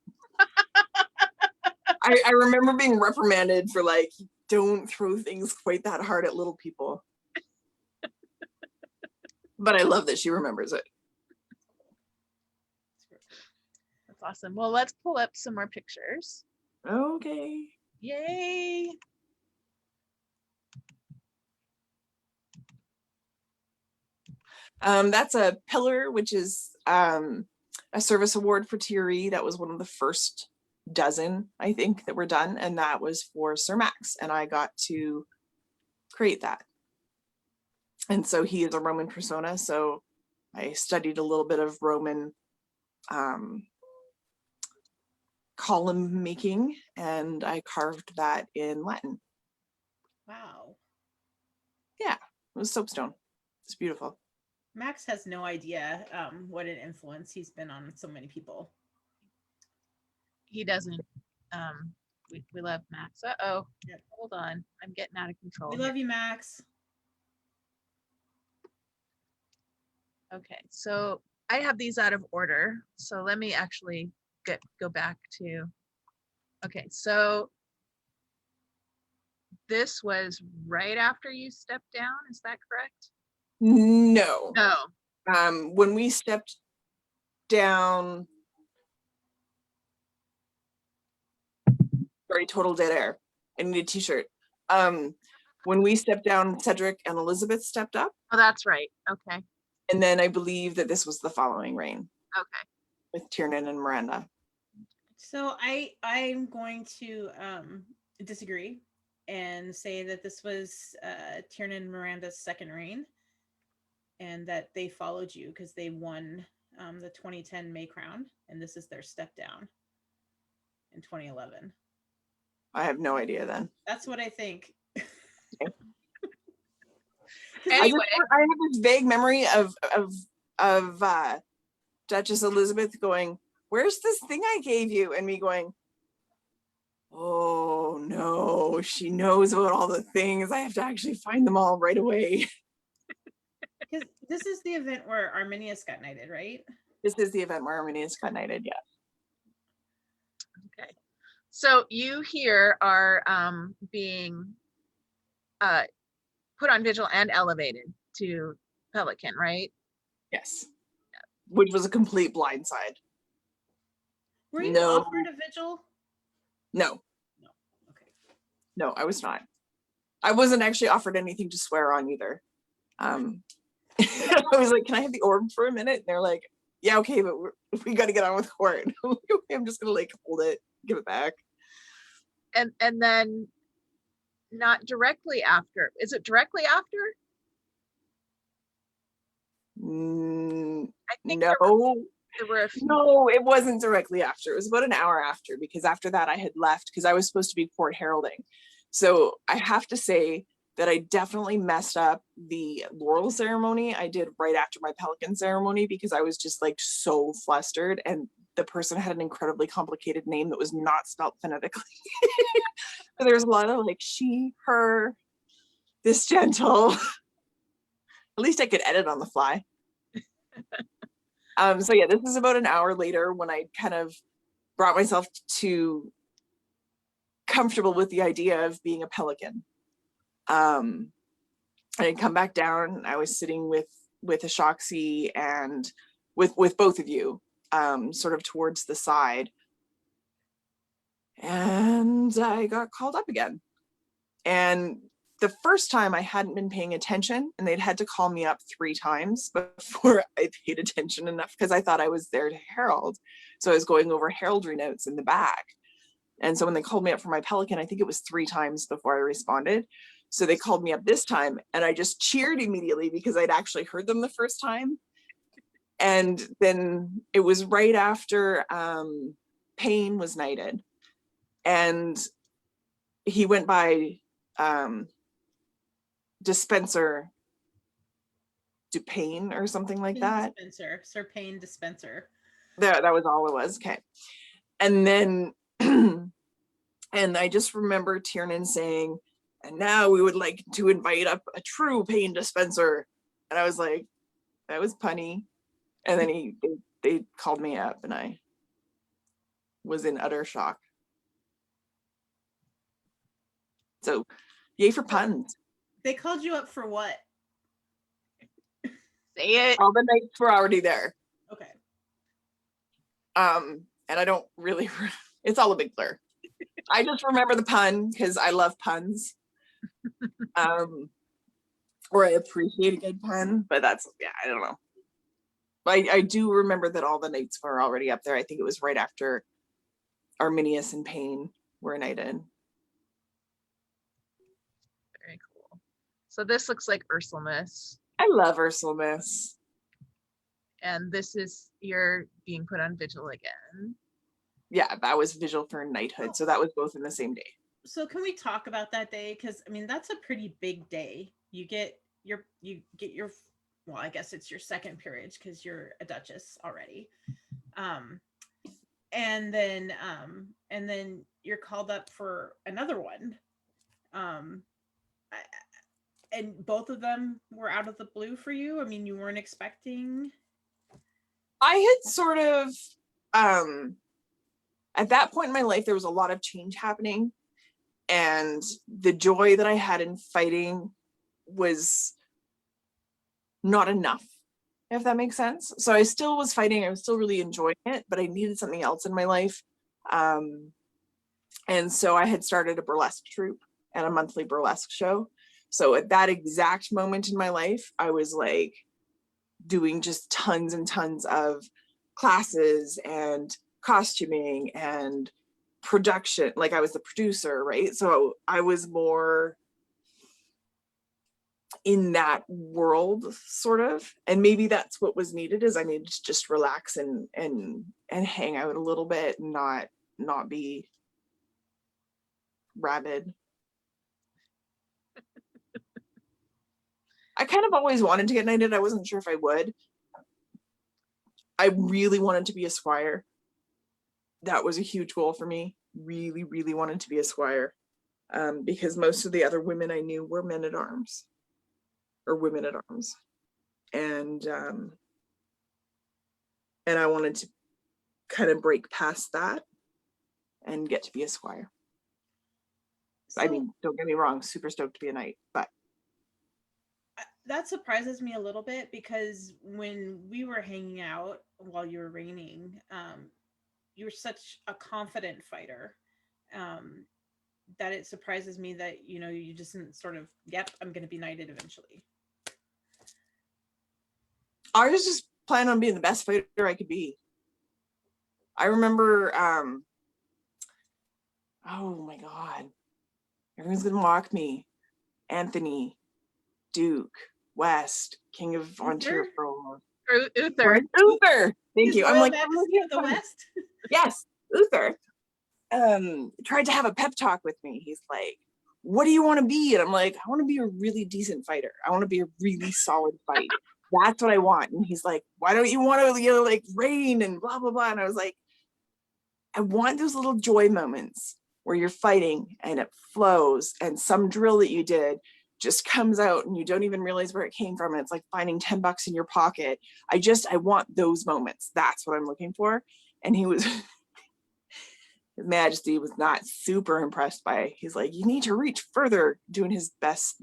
I remember being reprimanded for like, don't throw things quite that hard at little people. But I love that she remembers it. That's awesome. Well, let's pull up some more pictures. Okay. Yay. That's a pillar, which is a service award for TRE. That was one of the first dozen, I think, that were done, and that was for Sir Max, and I got to create that. And so he is a Roman persona, so I studied a little bit of Roman column making, and I carved that in Latin. Wow. Yeah, it was soapstone. It's beautiful. Max has no idea what an influence he's been on so many people. He doesn't. We love Max. Uh-oh. Yep. Hold on. I'm getting out of control. We love you, Max. Okay, so I have these out of order. So let me actually go back to, okay, so this was right after you stepped down, is that correct? No. No. When we stepped down, sorry, total dead air. I need a t-shirt. When we stepped down, Cedric and Elizabeth stepped up. Oh, that's right. Okay. And then I believe that this was the following reign. Okay. With Tiernan and Miranda. So I'm going to disagree and say that this was Tiernan and Miranda's second reign, and that they followed you because they won the 2010 May Crown, and this is their step down in 2011. I have no idea then. That's what I think. Okay. Anyway. I have this vague memory of Duchess Elizabeth going, "Where's this thing I gave you?" And me going, "Oh no, she knows about all the things. I have to actually find them all right away." Because this is the event where Arminius got knighted, right? This is the event where Arminius got knighted, yeah. Okay. So you here are being put on vigil and elevated to Pelican, right? Yes. Yeah. Which was a complete blindside. Were you offered a vigil? No. No. Okay. No, I was not. I wasn't actually offered anything to swear on either. I was like, "Can I have the orb for a minute?" And they're like, yeah, okay, but we got to get on with court. I'm just gonna like hold it, give it back. And then not directly after. Is it directly after? I think No, there were a few. no, it wasn't directly after. It was about an hour after, because after that I had left because I was supposed to be court heralding. So I have to say that I definitely messed up the laurel ceremony I did right after my pelican ceremony, because I was just like so flustered, and the person had an incredibly complicated name that was not spelled phonetically. So there's a lot of like she, her, this gentle. At least I could edit on the fly. So yeah, this is about an hour later when I kind of brought myself to comfortable with the idea of being a pelican. I'd come back down. I was sitting with Ashoxi and with both of you, sort of towards the side, and I got called up again. And the first time I hadn't been paying attention, and they'd had to call me up 3 times before I paid attention enough, because I thought I was there to herald. So I was going over heraldry notes in the back. And so when they called me up for my pelican, I think it was 3 times before I responded. So they called me up this time, and I just cheered immediately because I'd actually heard them the first time. And then it was right after Payne was knighted, and he went by Dispenser Dupain or something like that. Dispenser, Sir Payne Dispenser. That was all it was. Okay. And then and I just remember Tiernan saying, and now we would like to invite up a true Payne Dispenser. And I was like, that was punny. And then they called me up, and I was in utter shock. So yay for puns. They called you up for what? Say it. All the knights were already there. Okay. And I don't really, it's all a big blur. I just remember the pun because I love puns. Or I appreciate a good pun, but that's, yeah, I don't know. I do remember that all the knights were already up there. I think it was right after Arminius and Payne were knighted. Very cool. So this looks like Ursulmus. I love Ursulmus. And this is you're being put on vigil again. Yeah, that was vigil for knighthood. So that was both in the same day. So can we talk about that day? Because I mean, that's a pretty big day. You get your well, I guess it's your second peerage because you're a duchess already. And then you're called up for another one. And both of them were out of the blue for you. I mean, you weren't expecting. I had sort of at that point in my life, there was a lot of change happening, and the joy that I had in fighting was not enough, if that makes sense. So I still was fighting. I was still really enjoying it, but I needed something else in my life. And so I had started a burlesque troupe and a monthly burlesque show. So at that exact moment in my life, I was like doing just tons and tons of classes and costuming and production. Like I was the producer, right? So I was more in that world, sort of. And maybe that's what was needed, is I needed to just relax and hang out a little bit and not be rabid. I kind of always wanted to get knighted. I wasn't sure if I would. I really wanted to be a squire. That was a huge goal for me. Really, really wanted to be a squire, because most of the other women I knew were men at arms or women at arms, and I wanted to kind of break past that and get to be a squire. So, I mean, don't get me wrong, super stoked to be a knight, but that surprises me a little bit, because when we were hanging out while you were reigning, you were such a confident fighter, that it surprises me that, you know, you just didn't sort of, yep, I'm going to be knighted eventually. I was just plan on being the best fighter I could be. I remember, oh my God, everyone's gonna mock me. Anthony, Duke, West, King of Ontario. Uther. Uther. Thank His you. I'm Royal like, Majesty of the West. yes, Uther. Tried to have a pep talk with me. He's like, what do you want to be? And I'm like, I want to be a really decent fighter. I want to be a really solid fight. That's what I want. And he's like, why don't you want to, like Wrenn and blah, blah, blah. And I was like, I want those little joy moments where you're fighting and it flows and some drill that you did just comes out and you don't even realize where it came from. And it's like finding $10 in your pocket. I want those moments. That's what I'm looking for. And he was, His Majesty was not super impressed by it. He's like, you need to reach further, doing his best,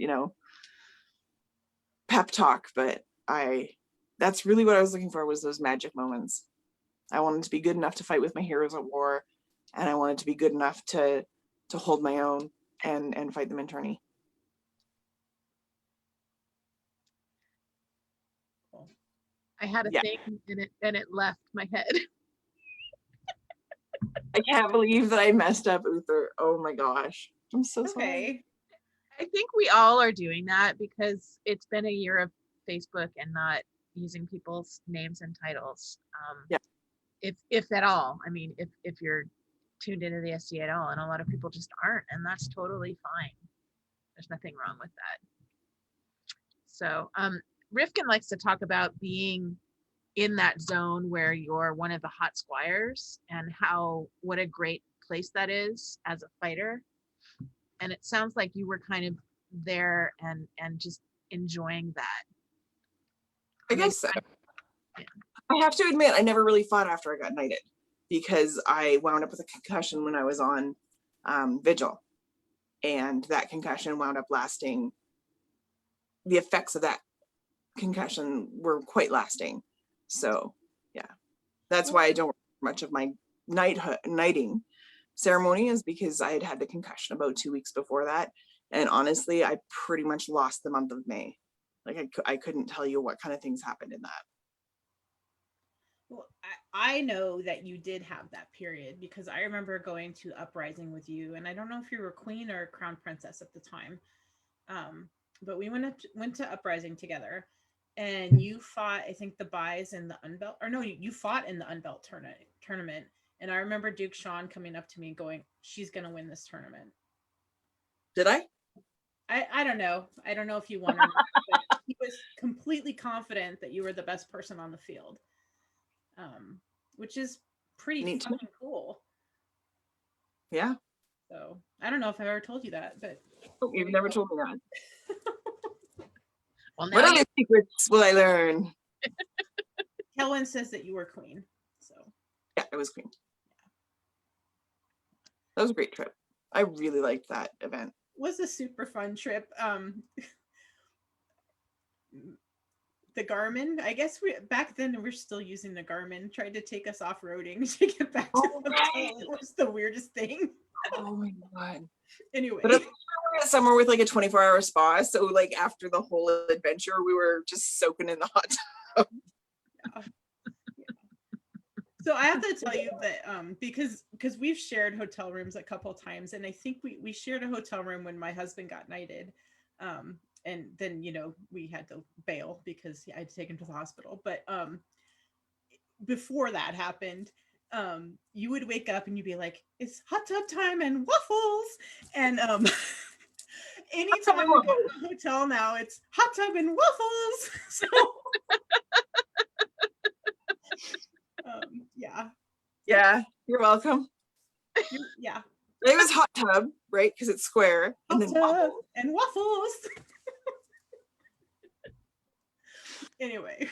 pep talk. But that's really what I was looking for, was those magic moments. I wanted to be good enough to fight with my heroes at war. And I wanted to be good enough to hold my own and fight them in tourney. I had a thing and it left my head. I can't believe that I messed up Uther. Oh my gosh. I'm so sorry. I think we all are doing that because it's been a year of Facebook and not using people's names and titles. Yeah. If at all. I mean, if you're tuned into the SCA at all, and a lot of people just aren't, and that's totally fine. There's nothing wrong with that. So Rifkin likes to talk about being in that zone where you're one of the hot squires and what a great place that is as a fighter. And it sounds like you were kind of there and just enjoying that. I guess so. I have to admit, I never really fought after I got knighted because I wound up with a concussion when I was on vigil. And that concussion wound up lasting. The effects of that concussion were quite lasting. So yeah, that's why I don't much of my knighting ceremony, is because I had the concussion about 2 weeks before that. And honestly, I pretty much lost the month of May. Like I couldn't tell you what kind of things happened in that. Well, I know that you did have that period because I remember going to Uprising with you, and I don't know if you were queen or crown princess at the time, but we went to Uprising together, and you fought, I think, the buys in the unbelt, or no, you fought in the unbelt tournament. And I remember Duke Sean coming up to me and going, she's going to win this tournament. Did I? I don't know. I don't know if you won or not, but he was completely confident that you were the best person on the field, which is pretty fucking cool. Yeah. So I don't know if I ever told you that, but you've never told me that. Well, what other secrets will I learn? Kellen says that you were queen. So yeah, I was queen. That was a great trip. I really liked that event. It was a super fun trip. The Garmin, I guess back then we're still using the Garmin, tried to take us off-roading to get back to the hotel. It was the weirdest thing. Oh my God. Anyway. But we were somewhere with like a 24-hour spa. So like after the whole adventure, we were just soaking in the hot tub. Yeah. So I have to tell you that because we've shared hotel rooms a couple of times, and I think we shared a hotel room when my husband got knighted, and then we had to bail because I had to take him to the hospital. But before that happened, you would wake up and you'd be like, "It's hot tub time and waffles," and anytime we go to a hotel now, it's hot tub and waffles. So. Yeah, you're welcome. Yeah, it was hot tub, right? Because it's square. Hot and then waffles. And waffles. Anyway,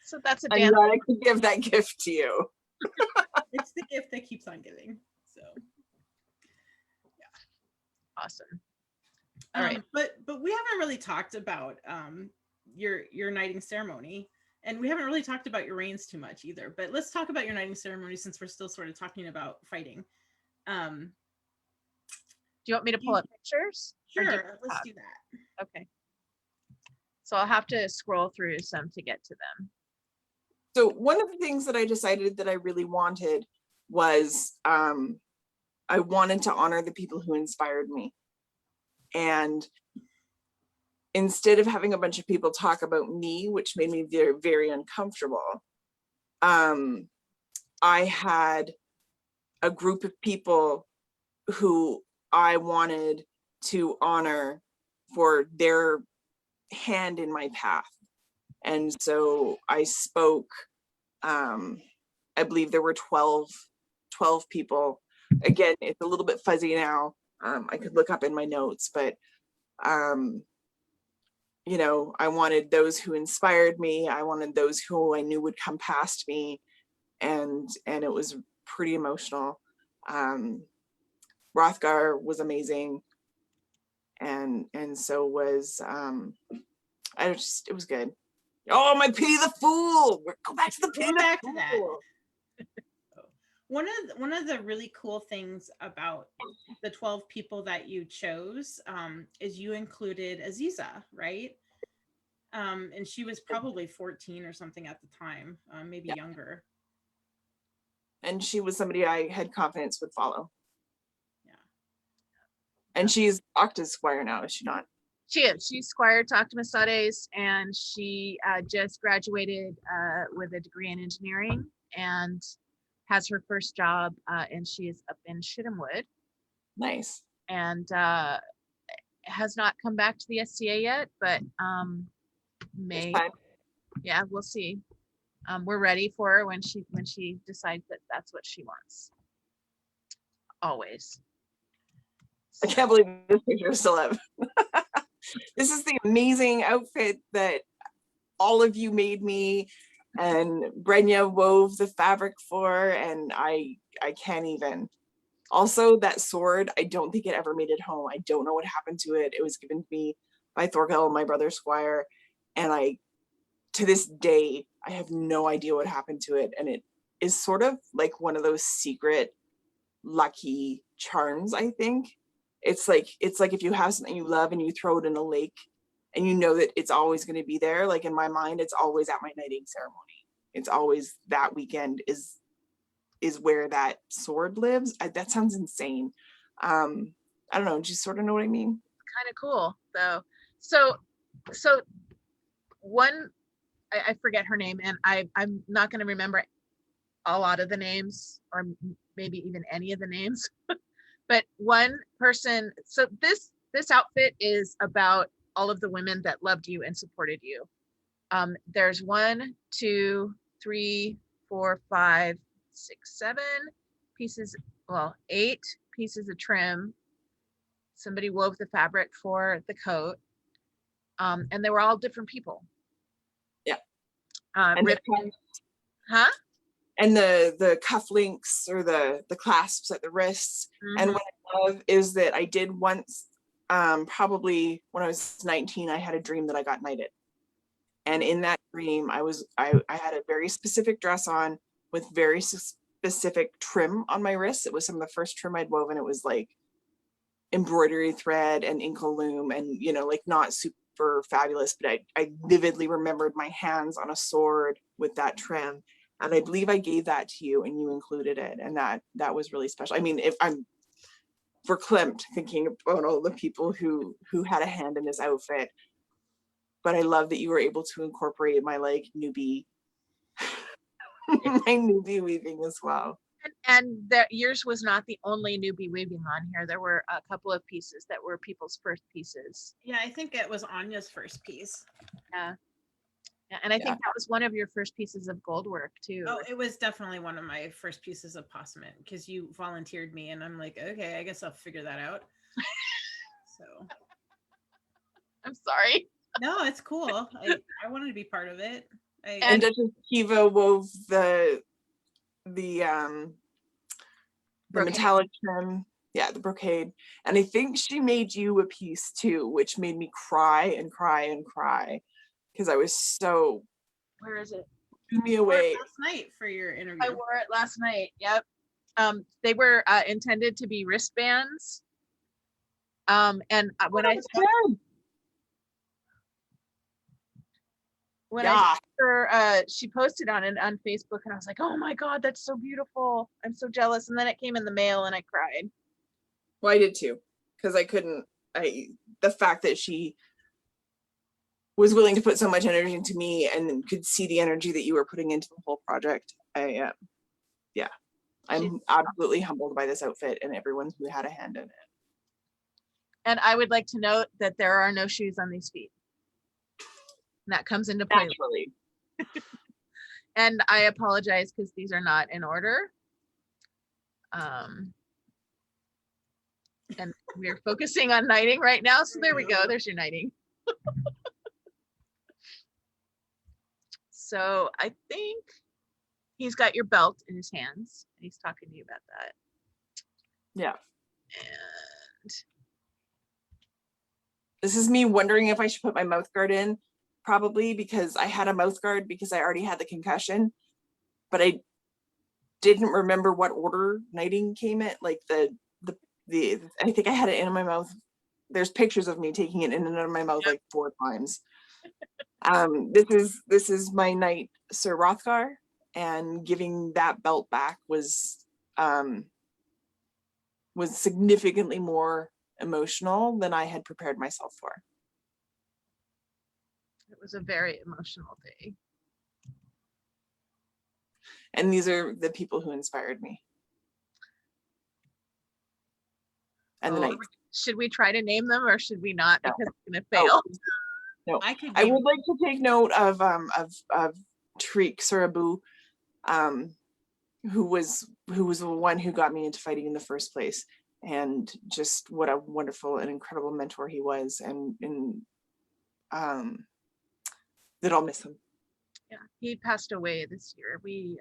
so that's a I'm glad I could give that gift to you. It's the gift that keeps on giving. So yeah, awesome. All right, but we haven't really talked about your knighting ceremony. And we haven't really talked about your reigns too much either, but let's talk about your knighting ceremony since we're still sort of talking about fighting. Do you want me to pull up pictures? Sure, let's do that. Okay. So I'll have to scroll through some to get to them. So one of the things that I decided that I really wanted was I wanted to honor the people who inspired me. And instead of having a bunch of people talk about me, which made me very, very uncomfortable, I had a group of people who I wanted to honor for their hand in my path. And so I spoke, I believe there were 12 people. Again, it's a little bit fuzzy now. I could look up in my notes, but you know, I wanted those who inspired me. I wanted those who I knew would come past me, and it was pretty emotional. Rothgar was amazing, and so was it was good. Oh, my pity the fool. Go back to the pity back the to that. fool. One of the really cool things about the 12 people that you chose is you included Aziza, right? And she was probably 14 or something at the time, maybe younger. And she was somebody I had confidence would follow. Yeah. And she's Octa's squire now, is she not? She is. She's Squire to Octamasades, and she just graduated with a degree in engineering and has her first job, and she is up in Shittimwood. Nice. And has not come back to the SCA yet, but may. Yeah, we'll see. We're ready for her when she decides that that's what she wants. Always. I can't believe this picture is still up. This is the amazing outfit that all of you made me, and Brenya wove the fabric for, and I can't even. Also, that sword, I don't think it ever made it home. I don't know what happened to it. It was given to me by Thorkel, my brother Squire, and to this day, I have no idea what happened to it. And it is sort of like one of those secret lucky charms, I think. It's like if you have something you love and you throw it in a lake and you know that it's always going to be there. Like in my mind, it's always at my knighting ceremony. It's always that weekend is where that sword lives. That sounds insane. I don't know. Do you sort of know what I mean? Kind of cool though. So one, I forget her name, and I'm not going to remember a lot of the names, or maybe even any of the names. But one person, so this outfit is about all of the women that loved you and supported you. There's 1, 2, 3, 4, 5, 6, 7 pieces, well, 8 pieces of trim. Somebody wove the fabric for the coat. And they were all different people. Yeah. And the cufflinks or the clasps at the wrists. Mm-hmm. And what I love is that I did once, probably when I was 19, I had a dream that I got knighted. And in that dream, I had a very specific dress on with very specific trim on my wrists. It was some of the first trim I'd woven. It was like embroidery thread and inkle loom, and you know, like not super fabulous, but I vividly remembered my hands on a sword with that trim. And I believe I gave that to you and you included it. And that was really special. I mean, if I'm verklempt thinking about all the people who had a hand in this outfit, but I love that you were able to incorporate my like newbie, my newbie weaving as well. And that yours was not the only newbie weaving on here. There were a couple of pieces that were people's first pieces. Yeah, I think it was Anya's first piece. Yeah. Yeah, and I think that was one of your first pieces of gold work too. Oh, it was definitely one of my first pieces of possamit because you volunteered me, and I'm like, okay, I guess I'll figure that out. So, I'm sorry. No, it's cool. I wanted to be part of it. And Duchess Kiva wove the metallic trim. Yeah, the brocade. And I think she made you a piece too, which made me cry and cry and cry. Because I was so. Where is it? Blew me away. Last night for your interview. I wore it last night. Yep. They were intended to be wristbands. And when I when I Yeah. she posted on it on Facebook, and I was like, oh my God, that's so beautiful. I'm so jealous. And then it came in the mail and I cried. Well, I did too, because the fact that she was willing to put so much energy into me and could see the energy that you were putting into the whole project. I'm absolutely humbled by this outfit and everyone who had a hand in it. And I would like to note that there are no shoes on these feet. And that comes into play. Naturally. And I apologize because these are not in order. And we're focusing on knighting right now. So there we go. There's your knighting. So I think he's got your belt in his hands and he's talking to you about that. Yeah. And this is me wondering if I should put my mouth guard in, probably, because I had a mouth guard because I already had the concussion, but I didn't remember what order knighting came in. Like the I think I had it in my mouth. There's pictures of me taking it in and out of my mouth like 4 times. This is my knight, Sir Rothgar, and giving that belt back was significantly more emotional than I had prepared myself for. it was a very emotional day. And these are the people who inspired me. And the knights. Should we try to name them or should we not? No. Because it's gonna fail. No, I would like to take note of Tariq Surabu, who was the one who got me into fighting in the first place, and just what a wonderful and incredible mentor he was, and that I'll miss him. Yeah, he passed away this year. We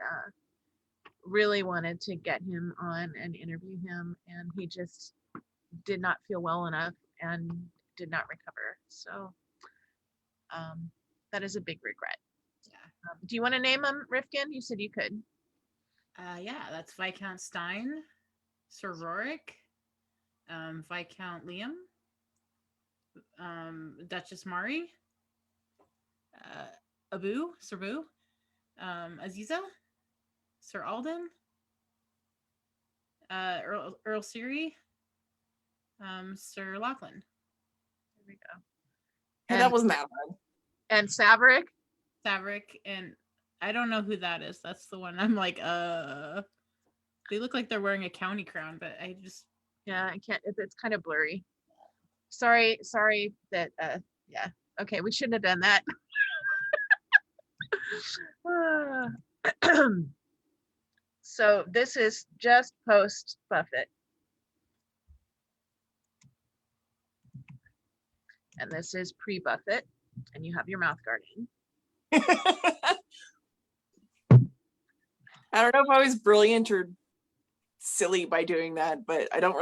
really wanted to get him on and interview him, and he just did not feel well enough and did not recover. So that is a big regret. Yeah. Do you want to name him, Rifkin? You said you could. Yeah, that's Viscount Stein, Sir Rorik, Viscount Liam, Duchess Mari, Sir Boo, Aziza, Sir Alden, Earl Siri, Sir Lachlan. There we go. And that wasn't that bad. And Saverick. And I don't know who that is. That's the one I'm like, they look like they're wearing a county crown, but I just, yeah, I can't, it's kind of blurry. Sorry that, yeah, okay, we shouldn't have done that. So this is just post Buffett. And this is pre-Buffett, and you have your mouth guard in. I don't know if I was brilliant or silly by doing that, but I don't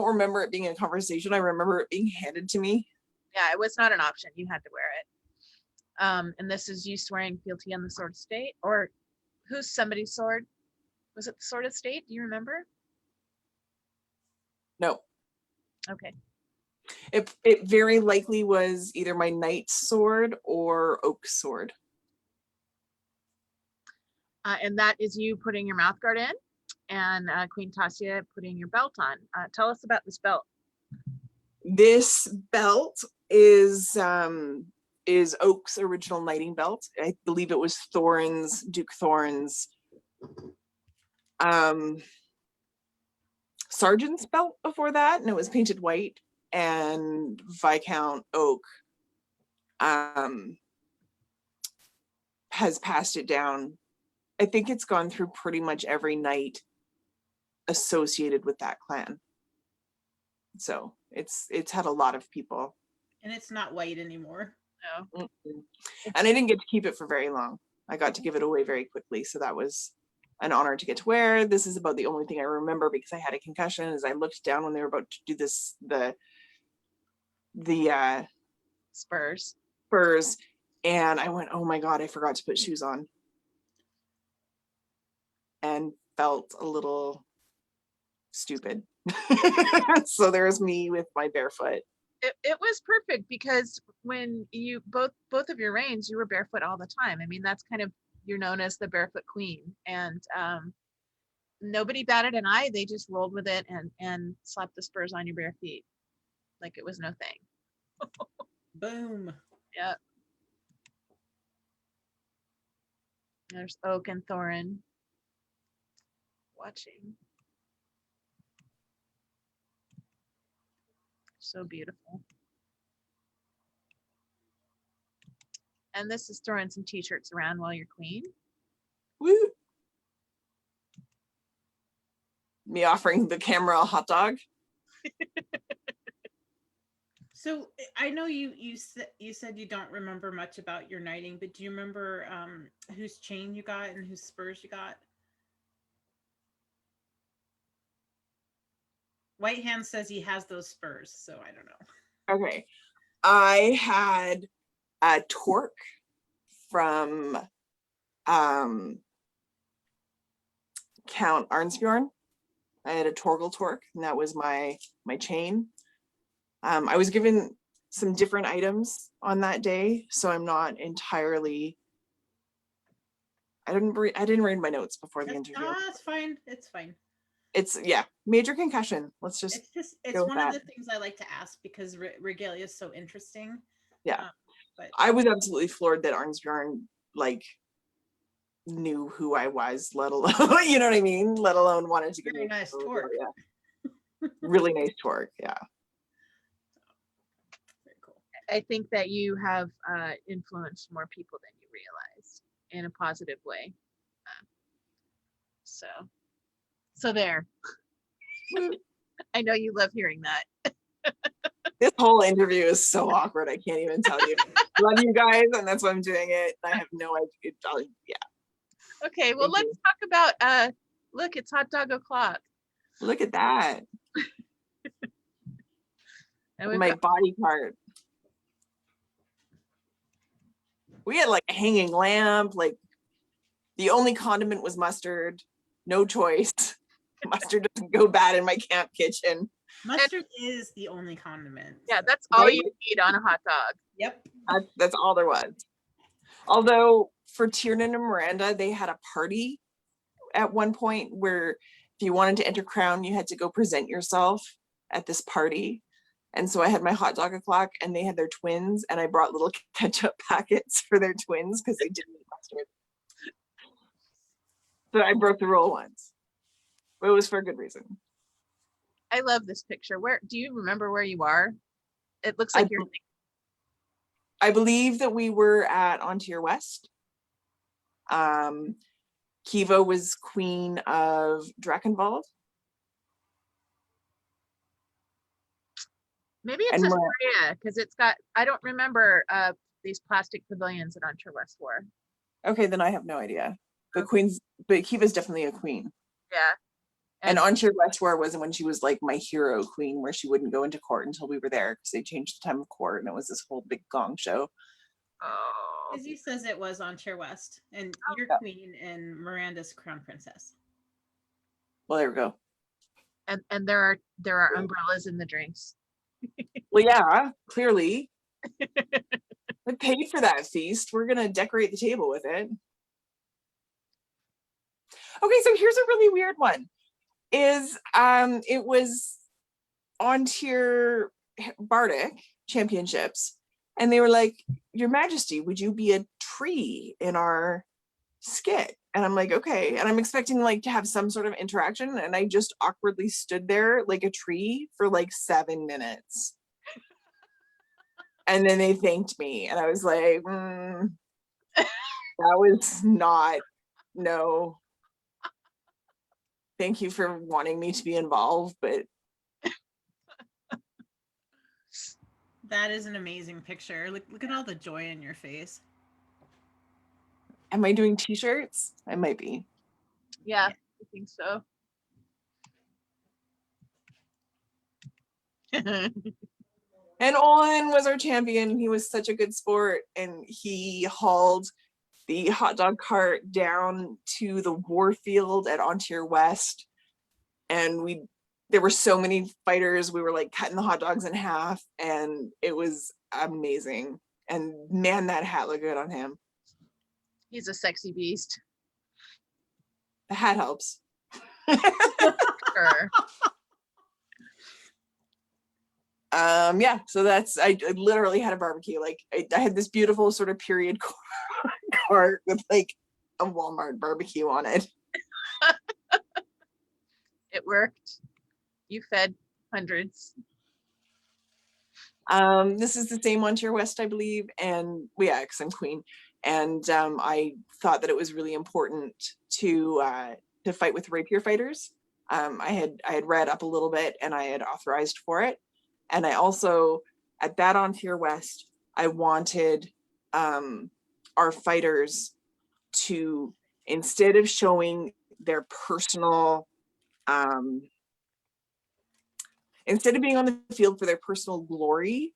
remember it being a conversation. I remember it being handed to me. Yeah, it was not an option. You had to wear it. And this is you swearing fealty on the sword of state, or who's somebody's sword? Was it the sword of state? Do you remember? No. Okay. It very likely was either my knight's sword or Oak's sword. And that is you putting your mouth guard in, and Queen Tasia putting your belt on. Tell us about this belt. This belt is Oak's original knighting belt. I believe it was Duke Thorin's sergeant's belt before that, and it was painted white. And Viscount Oak has passed it down. I think it's gone through pretty much every knight associated with that clan. So it's had a lot of people. and it's not white anymore. No. Mm-mm. And I didn't get to keep it for very long. I got to give it away very quickly, so that was an honor to get to wear. This is about the only thing I remember because I had a concussion. As I looked down when they were about to do this, the Spurs, and I went, oh my God, I forgot to put shoes on. And felt a little stupid. So there's me with my barefoot. it was perfect because when you both of your reigns, you were barefoot all the time. I mean, that's kind of, you're known as the barefoot queen, and nobody batted an eye. They just rolled with it and slapped the spurs on your bare feet like it was no thing. Boom. Yeah. There's Oak and Thorin watching. So beautiful. And this is throwing some t-shirts around while you're queen. Woo. Me offering the camera a hot dog. So I know you said you don't remember much about your knighting, but do you remember whose chain you got and whose spurs you got? White Hand says he has those spurs, so I don't know. Okay. I had a torque from Count Arnsbjorn. I had a Torgal torque, and that was my chain. I was given some different items on that day, so I'm not entirely. I didn't read my notes before the interview. It's fine. It's fine. It's major concussion. Let's just. It's one of the things I like to ask because regalia is so interesting. Yeah, but I was absolutely floored that Arnsbjorn knew who I was, let alone you know what I mean. Let alone wanted to give me a nice torque. Yeah, really nice torque. Yeah. Very cool. I think that you have influenced more people than you realize in a positive way. So there. I know you love hearing that. This whole interview is so awkward. I can't even tell you. Love you guys, and that's why I'm doing it. I have no idea. Yeah. Okay, well, let's talk about, look, it's hot dog o'clock. Look at that. And my body part. We had a hanging lamp. The only condiment was mustard. No choice. Mustard doesn't go bad in my camp kitchen. Mustard is the only condiment. Yeah, that's all you need on a hot dog. Yep. That's all there was. Although for Tiernan and Miranda, they had a party at one point where if you wanted to enter Crown, you had to go present yourself at this party. And so I had my hot dog o'clock, and they had their twins, and I brought little ketchup packets for their twins because they didn't eat mustard. So I broke the rule once. But it was for a good reason. I love this picture. Where do you remember where you are? It looks like you're. I believe that we were at Ontier West. Kiva was queen of Drakenwald. Maybe it's Astoria because it's got. I don't remember these plastic pavilions that Ontier West wore. Okay, then I have no idea. But Kiva's definitely a queen. Yeah. And Ontier West was when she was my hero queen, where she wouldn't go into court until we were there because they changed the time of court, and it was this whole big gong show. Oh. Izzy says it was Ontier West, and you're queen and Miranda's crown princess. Well, there we go. And there are umbrellas in the drinks. Well, yeah, clearly. I paid for that feast. We're gonna decorate the table with it. Okay, so here's a really weird one. It was Ontier Bardic Championships, and they were like, Your Majesty, would you be a tree in our skit? And I'm like, okay. And I'm expecting to have some sort of interaction, and I just awkwardly stood there like a tree for 7 minutes. And then they thanked me, and I was like, that was not, no. Thank you for wanting me to be involved, but. That is an amazing picture. Look at all the joy in your face. Am I doing t-shirts? I might be. Yeah, I think so. And Olin was our champion. He was such a good sport, and he hauled the hot dog cart down to the war field at Ontier West, and we there were so many fighters. We were like cutting the hot dogs in half, and it was amazing. And man, that hat looked good on him. He's a sexy beast. The hat helps. Sure. Yeah, so that's, I literally had a barbecue. Like I had this beautiful sort of period cart with like a Walmart barbecue on it. It worked. You fed hundreds. This is the same Ontario West, I believe, and yeah, because I'm queen, and I thought that it was really important to fight with rapier fighters. I had read up a little bit, and I had authorized for it, and I also, at that Ontario West, I wanted our fighters to, instead of showing their personal instead of being on the field for their personal glory,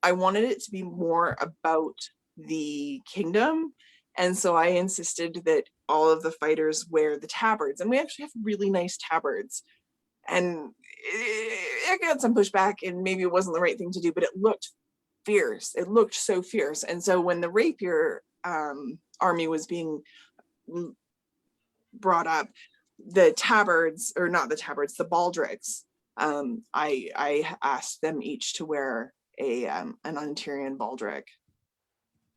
I wanted it to be more about the kingdom. And so I insisted that all of the fighters wear the tabards, and we actually have really nice tabards. And it got some pushback, and maybe it wasn't the right thing to do, but it looked fierce. It looked so fierce. And so when the rapier army was being brought up, the tabards, or not the tabards, the baldricks, I asked them each to wear an Ontarian baldric,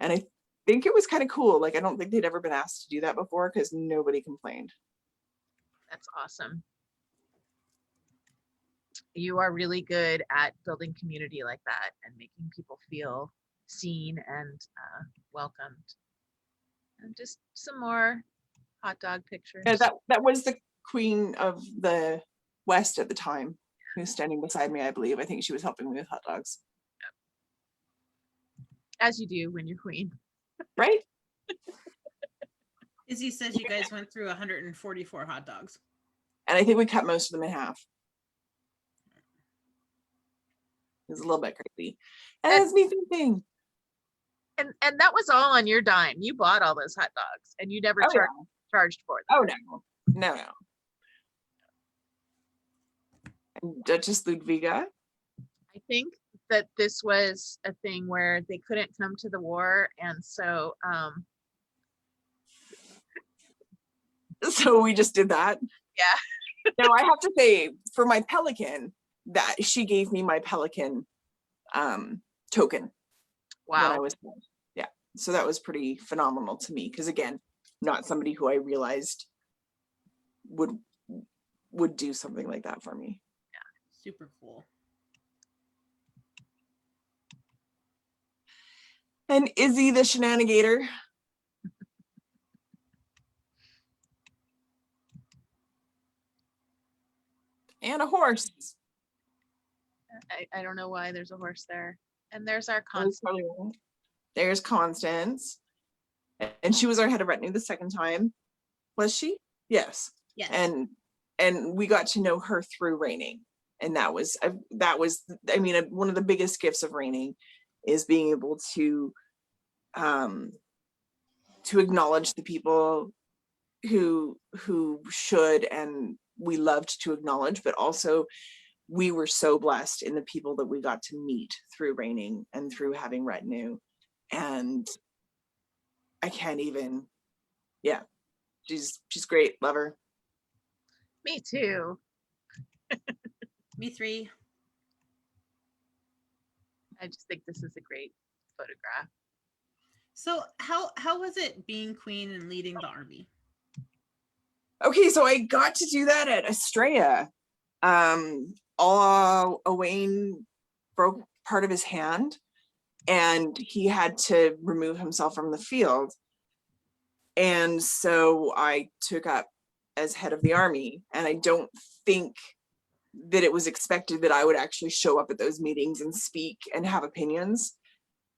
and I think it was kind of cool. Like, I don't think they'd ever been asked to do that before, because nobody complained. That's awesome. You are really good at building community like that and making people feel seen and welcomed. And just some more hot dog pictures. Yeah, that was the queen of the West at the time, who's standing beside me, I believe. I think she was helping me with hot dogs. As you do when you're queen. Right? Izzy says you guys went through 144 hot dogs. And I think we cut most of them in half. It was a little bit crazy. And that's me thinking. And that was all on your dime. You bought all those hot dogs, and you never charged for them. Oh no. And Duchess Ludwiga. I think that this was a thing where they couldn't come to the war, and so so we just did that. Yeah. Now I have to say, for my pelican, that she gave me my pelican token. Wow. When I was, yeah, so that was pretty phenomenal to me, because again, not somebody who I realized would do something like that for me. Yeah, super cool. And Izzy the shenanigator. And a horse. I don't know why there's a horse there. And there's our Constance. There's Constance. And she was our head of retinue the second time. Was she? Yes. Yes. And we got to know her through reigning. And that was, I mean, one of the biggest gifts of reigning is being able to acknowledge the people who should and we loved to acknowledge, but also we were so blessed in the people that we got to meet through reigning and through having retinue. And I can't even, yeah, she's great. Love her. Me too. Me three. I just think this is a great photograph. So how was it being queen and leading the army? Okay, so I got to do that at Estrella. Owain broke part of his hand, and he had to remove himself from the field. And so I took up as head of the army, and I don't think that it was expected that I would actually show up at those meetings and speak and have opinions.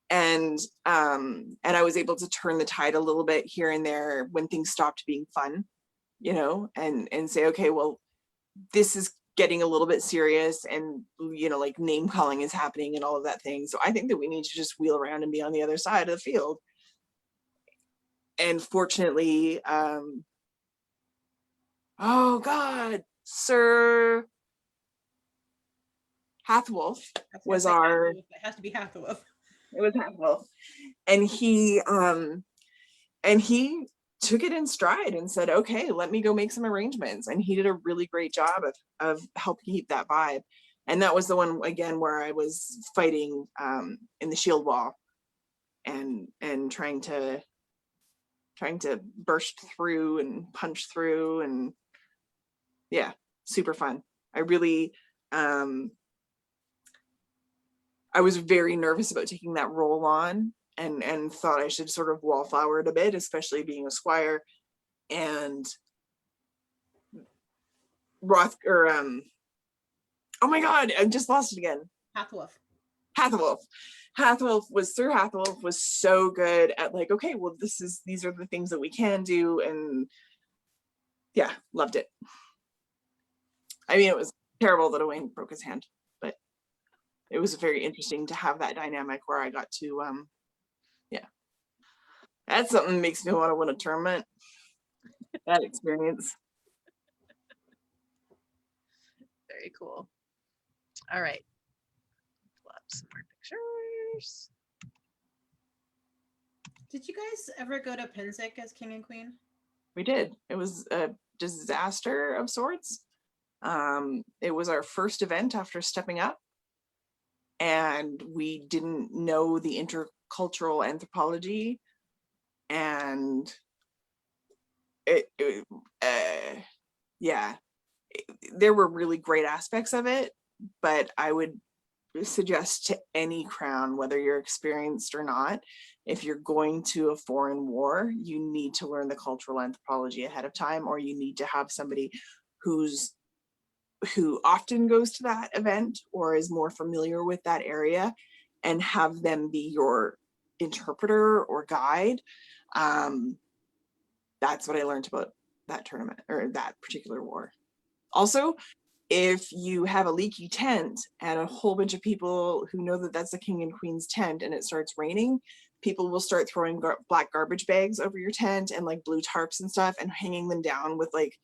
And I was able to turn the tide a little bit here and there when things stopped being fun, you know, and say, okay, well, this is getting a little bit serious, and, you know, like name calling is happening and all of that thing. So I think that we need to just wheel around and be on the other side of the field. And fortunately, oh God, Sir Hathwolf I gonna was say our, Hathawolf. It has to be Hathawolf. it was Hathwolf. And he took it in stride and said, okay, let me go make some arrangements. And he did a really great job of helping keep that vibe. And that was the one, again, where I was fighting in the shield wall and trying to burst through and punch through. And yeah, super fun. I really, I was very nervous about taking that role on, and thought I should sort of wallflower it a bit, especially being a squire. And Roth, or oh my god, I just lost it again. Hathawolf. Hathwolf was so good at like, okay, well, these are the things that we can do. And yeah, loved it. I mean, it was terrible that Owain broke his hand, but it was very interesting to have that dynamic where I got to yeah, that's something that makes me want to win a tournament, that experience. Very cool. All right. Pull up some more pictures. Did you guys ever go to Penzic as king and queen? We did. It was a disaster of sorts. It was our first event after stepping up, and we didn't know the intercultural anthropology, and yeah, there were really great aspects of it, but I would suggest to any crown, whether you're experienced or not, if you're going to a foreign war, you need to learn the cultural anthropology ahead of time, or you need to have somebody who often goes to that event or is more familiar with that area, and have them be your interpreter or guide. That's what I learned about that tournament, or that particular war. Also, if you have a leaky tent and a whole bunch of people who know that that's the king and queen's tent, and it starts raining, people will start throwing black garbage bags over your tent and like blue tarps and stuff, and hanging them down with like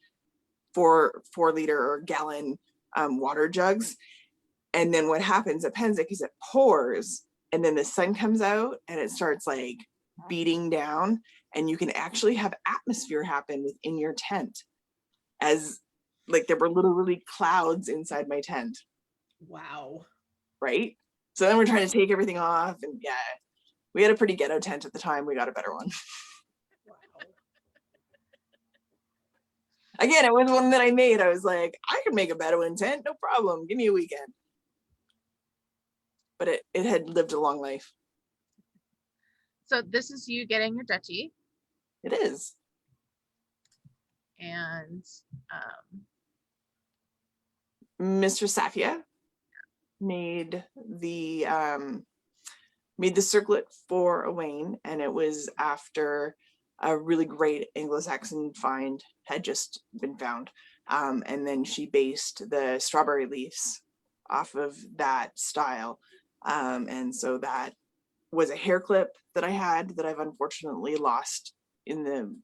4-liter or gallon water jugs. And then what happens at Penzic is it pours, and then the sun comes out and it starts like beating down, and you can actually have atmosphere happen within your tent, as like there were literally clouds inside my tent. Wow. Right? So then we're trying to take everything off, and yeah, we had a pretty ghetto tent at the time. We got a better one. Wow. Again, it was one that I made. I was like, I could make a Bedouin tent, no problem. Give me a weekend. But it had lived a long life. So this is you getting your duchy, It is. and Mr. Safia made the circlet for Owain, and it was after a really great Anglo-Saxon find had just been found, and then she based the strawberry leaves off of that style, and so that was a hair clip that I had that I've unfortunately lost in the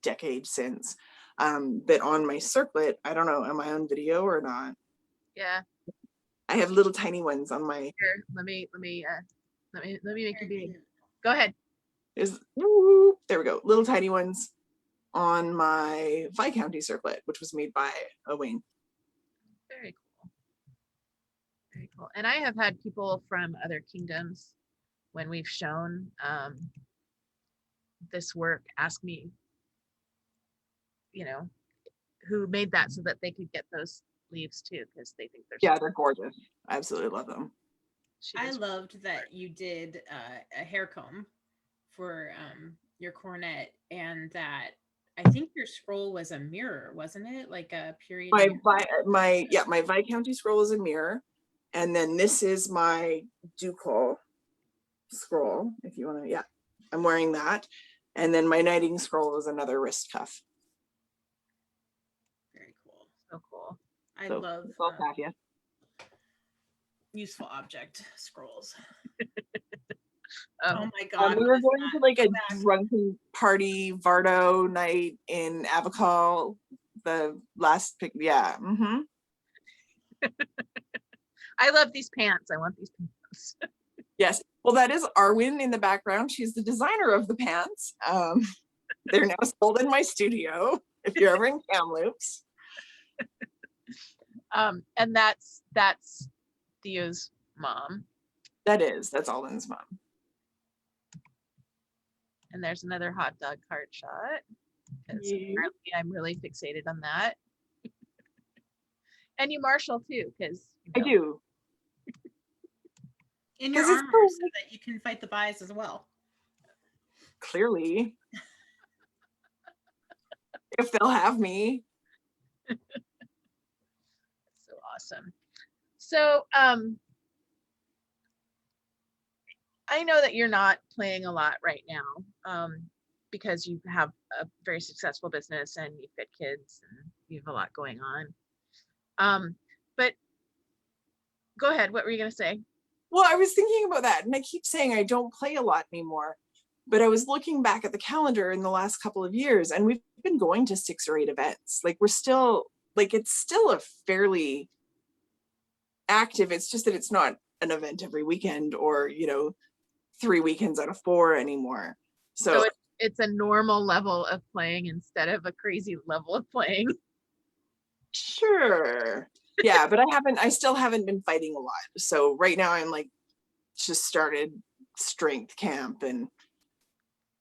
decade since, but on my circlet, I don't know, am I on video or not? yeah, I have little tiny ones on my. here, let me make you big. Go ahead. There we go. Little tiny ones on my Viscounty circlet, which was made by Owain. Very cool. Very cool. And I have had people from other kingdoms, when we've shown this work, ask me, you know, who made that so that they could get those leaves too, because they think they're gorgeous. I absolutely love them. I loved that you did a hair comb for your cornet, and that I think your scroll was a mirror, wasn't it? Like a period. My Viscounty scroll is a mirror, and then this is my ducal scroll. If you want to, yeah, I'm wearing that, and then my knighting scroll is another wrist cuff. Very cool. So cool. I love useful object scrolls. Oh my god. We were going to like a drunken party Vardo night in Avical the last pick. Yeah. I love these pants. I want these pants. Yes. Well, that is Arwen in the background. She's the designer of the pants. They're now sold in my studio if you're ever in Kamloops. And that's Theo's mom. That's Alden's mom. And there's another hot dog cart shot. Because Yeah. apparently I'm really fixated on that. And you marshal too, because I do. In your 'Cause it's armor so, so that you can fight the buys as well. clearly. If they'll have me. so awesome. So I know that you're not playing a lot right now, because you have a very successful business and you've got kids and you have a lot going on. But go ahead, what were you gonna say? Well, I was thinking about that, and I keep saying I don't play a lot anymore. But I was looking back at the calendar in the last couple of years, and we've been going to 6 or 8 events. Like, we're still, like, it's still a fairly active. It's just that it's not an event every weekend or, 3 weekends out of 4 anymore. So It's a normal level of playing instead of a crazy level of playing. sure. Yeah, but I still haven't been fighting a lot. So right now I'm like, just started strength camp and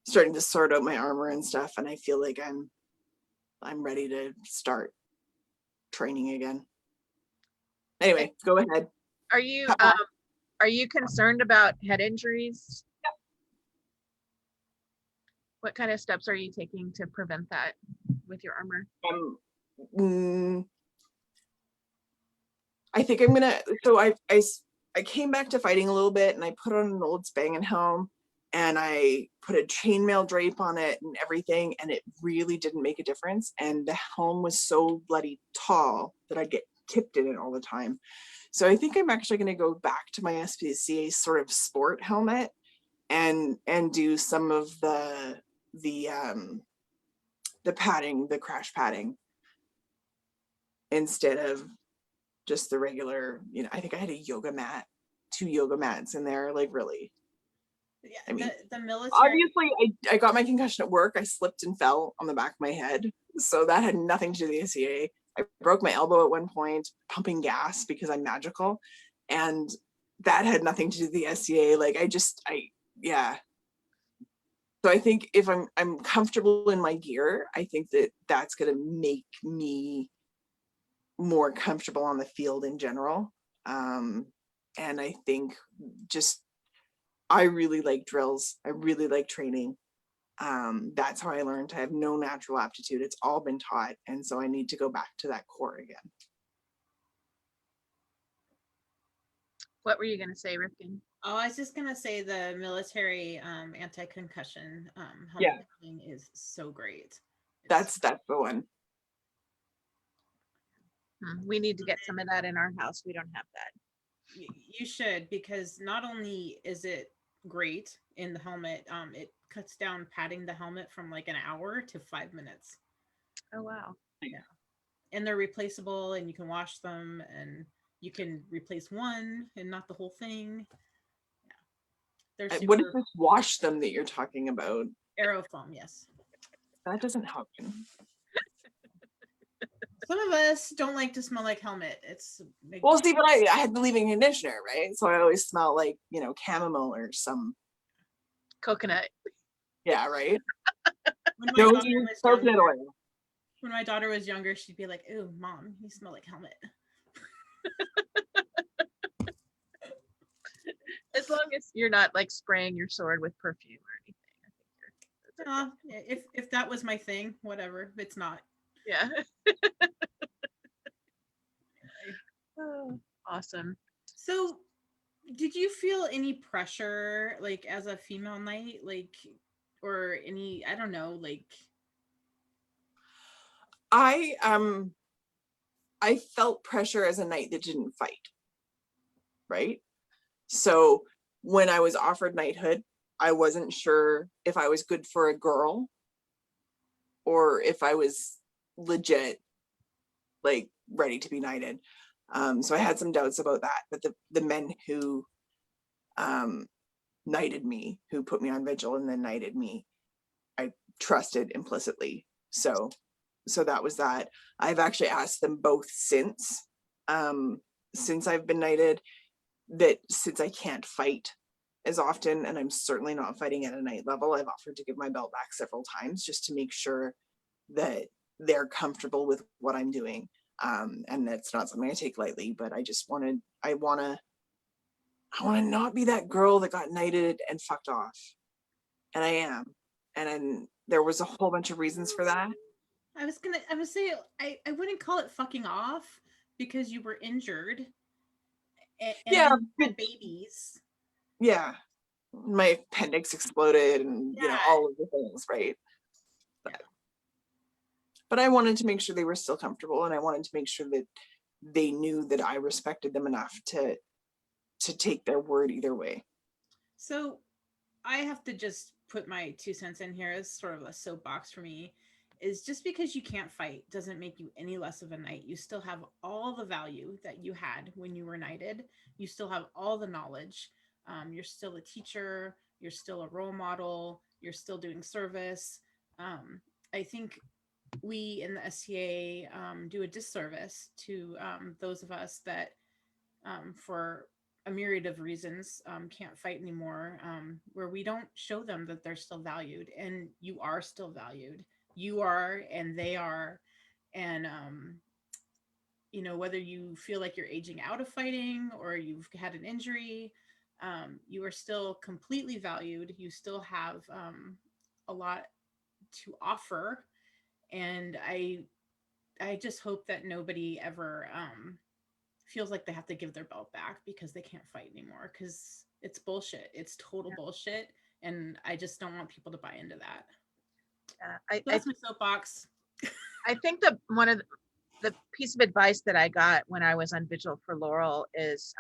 starting to sort out my armor and stuff. And I feel like I'm ready to start training again. Anyway, go ahead. Are you concerned about head injuries? Yep. What kind of steps are you taking to prevent that with your armor? I think I'm gonna. So I came back to fighting a little bit, and I put on an old Spangen helm, and I put a chainmail drape on it and everything, and it really didn't make a difference. And the helm was so bloody tall that I'd get tipped in it all the time. So I think I'm actually going to go back to my SPCA sort of sport helmet and do some of the padding, the crash padding, instead of just the regular, I think I had a yoga mat, 2 yoga mats in there, like, really. Yeah, I mean, the military. obviously I got my concussion at work. I slipped and fell on the back of my head. So that had nothing to do with the SCA. I broke my elbow at one point pumping gas because I'm magical. And that had nothing to do with the SCA. Like, yeah. So I think if I'm comfortable in my gear, I think that's going to make me more comfortable on the field in general. And I think I really like drills. I really like training. That's how I learned. I have no natural aptitude. It's all been taught. And so I need to go back to that core again. What were you going to say, Rifkin? Oh, I was just gonna say the military anti-concussion Yeah. helmet thing is so great. That's the one. We need to get some of that in our house. We don't have that. You should, because not only is it great in the helmet, it cuts down padding the helmet from like an hour to 5 minutes. Oh wow. Yeah. And they're replaceable, and you can wash them, and you can replace one and not the whole thing. Yeah. They're What is this wash them that you're talking about? Aerofoam, yes. That doesn't help you. Some of us don't like to smell like helmet. Well, see, but I had the leave-in conditioner, right? So I always smell like, chamomile or some coconut. Yeah, right. Don't use coconut oil. When my daughter was younger, she'd be like, "Ooh, Mom, you smell like helmet." As long as you're not like spraying your sword with perfume or anything, I think okay. If that was my thing, whatever. It's not. Yeah. Oh, awesome. So, did you feel any pressure, like, as a female knight, like, or any? I don't know, like. I felt pressure as a knight that didn't fight. Right. So when I was offered knighthood, I wasn't sure if I was good for a girl or if I was legit, like, ready to be knighted. So I had some doubts about that, but the men who knighted me, who put me on vigil and then knighted me, I trusted implicitly. So that was that. I've actually asked them both since I've been knighted, that since I can't fight as often, and I'm certainly not fighting at a knight level, I've offered to give my belt back several times just to make sure that they're comfortable with what I'm doing. And that's not something I take lightly, but I want to not be that girl that got knighted and fucked off. And I am. And then there was a whole bunch of reasons for that. I would say I wouldn't call it fucking off because you were injured and Yeah, then you had babies. yeah. My appendix exploded and Yeah. all of the things, right? But I wanted to make sure they were still comfortable, and I wanted to make sure that they knew that I respected them enough to take their word either way. So I have to just put my 2 cents in here as sort of a soapbox for me. Is just because you can't fight doesn't make you any less of a knight. You still have all the value that you had when you were knighted. You still have all the knowledge. You're still a teacher. You're still a role model. You're still doing service. I think we in the SCA do a disservice to those of us that, for a myriad of reasons, can't fight anymore, where we don't show them that they're still valued, and you are still valued. You are, and they are, and whether you feel like you're aging out of fighting or you've had an injury, you are still completely valued. You still have a lot to offer, and I just hope that nobody ever feels like they have to give their belt back because they can't fight anymore, because it's bullshit. It's total bullshit, and I just don't want people to buy into that. That's my soapbox. I think that one of the piece of advice that I got when I was on Vigil for Laurel is,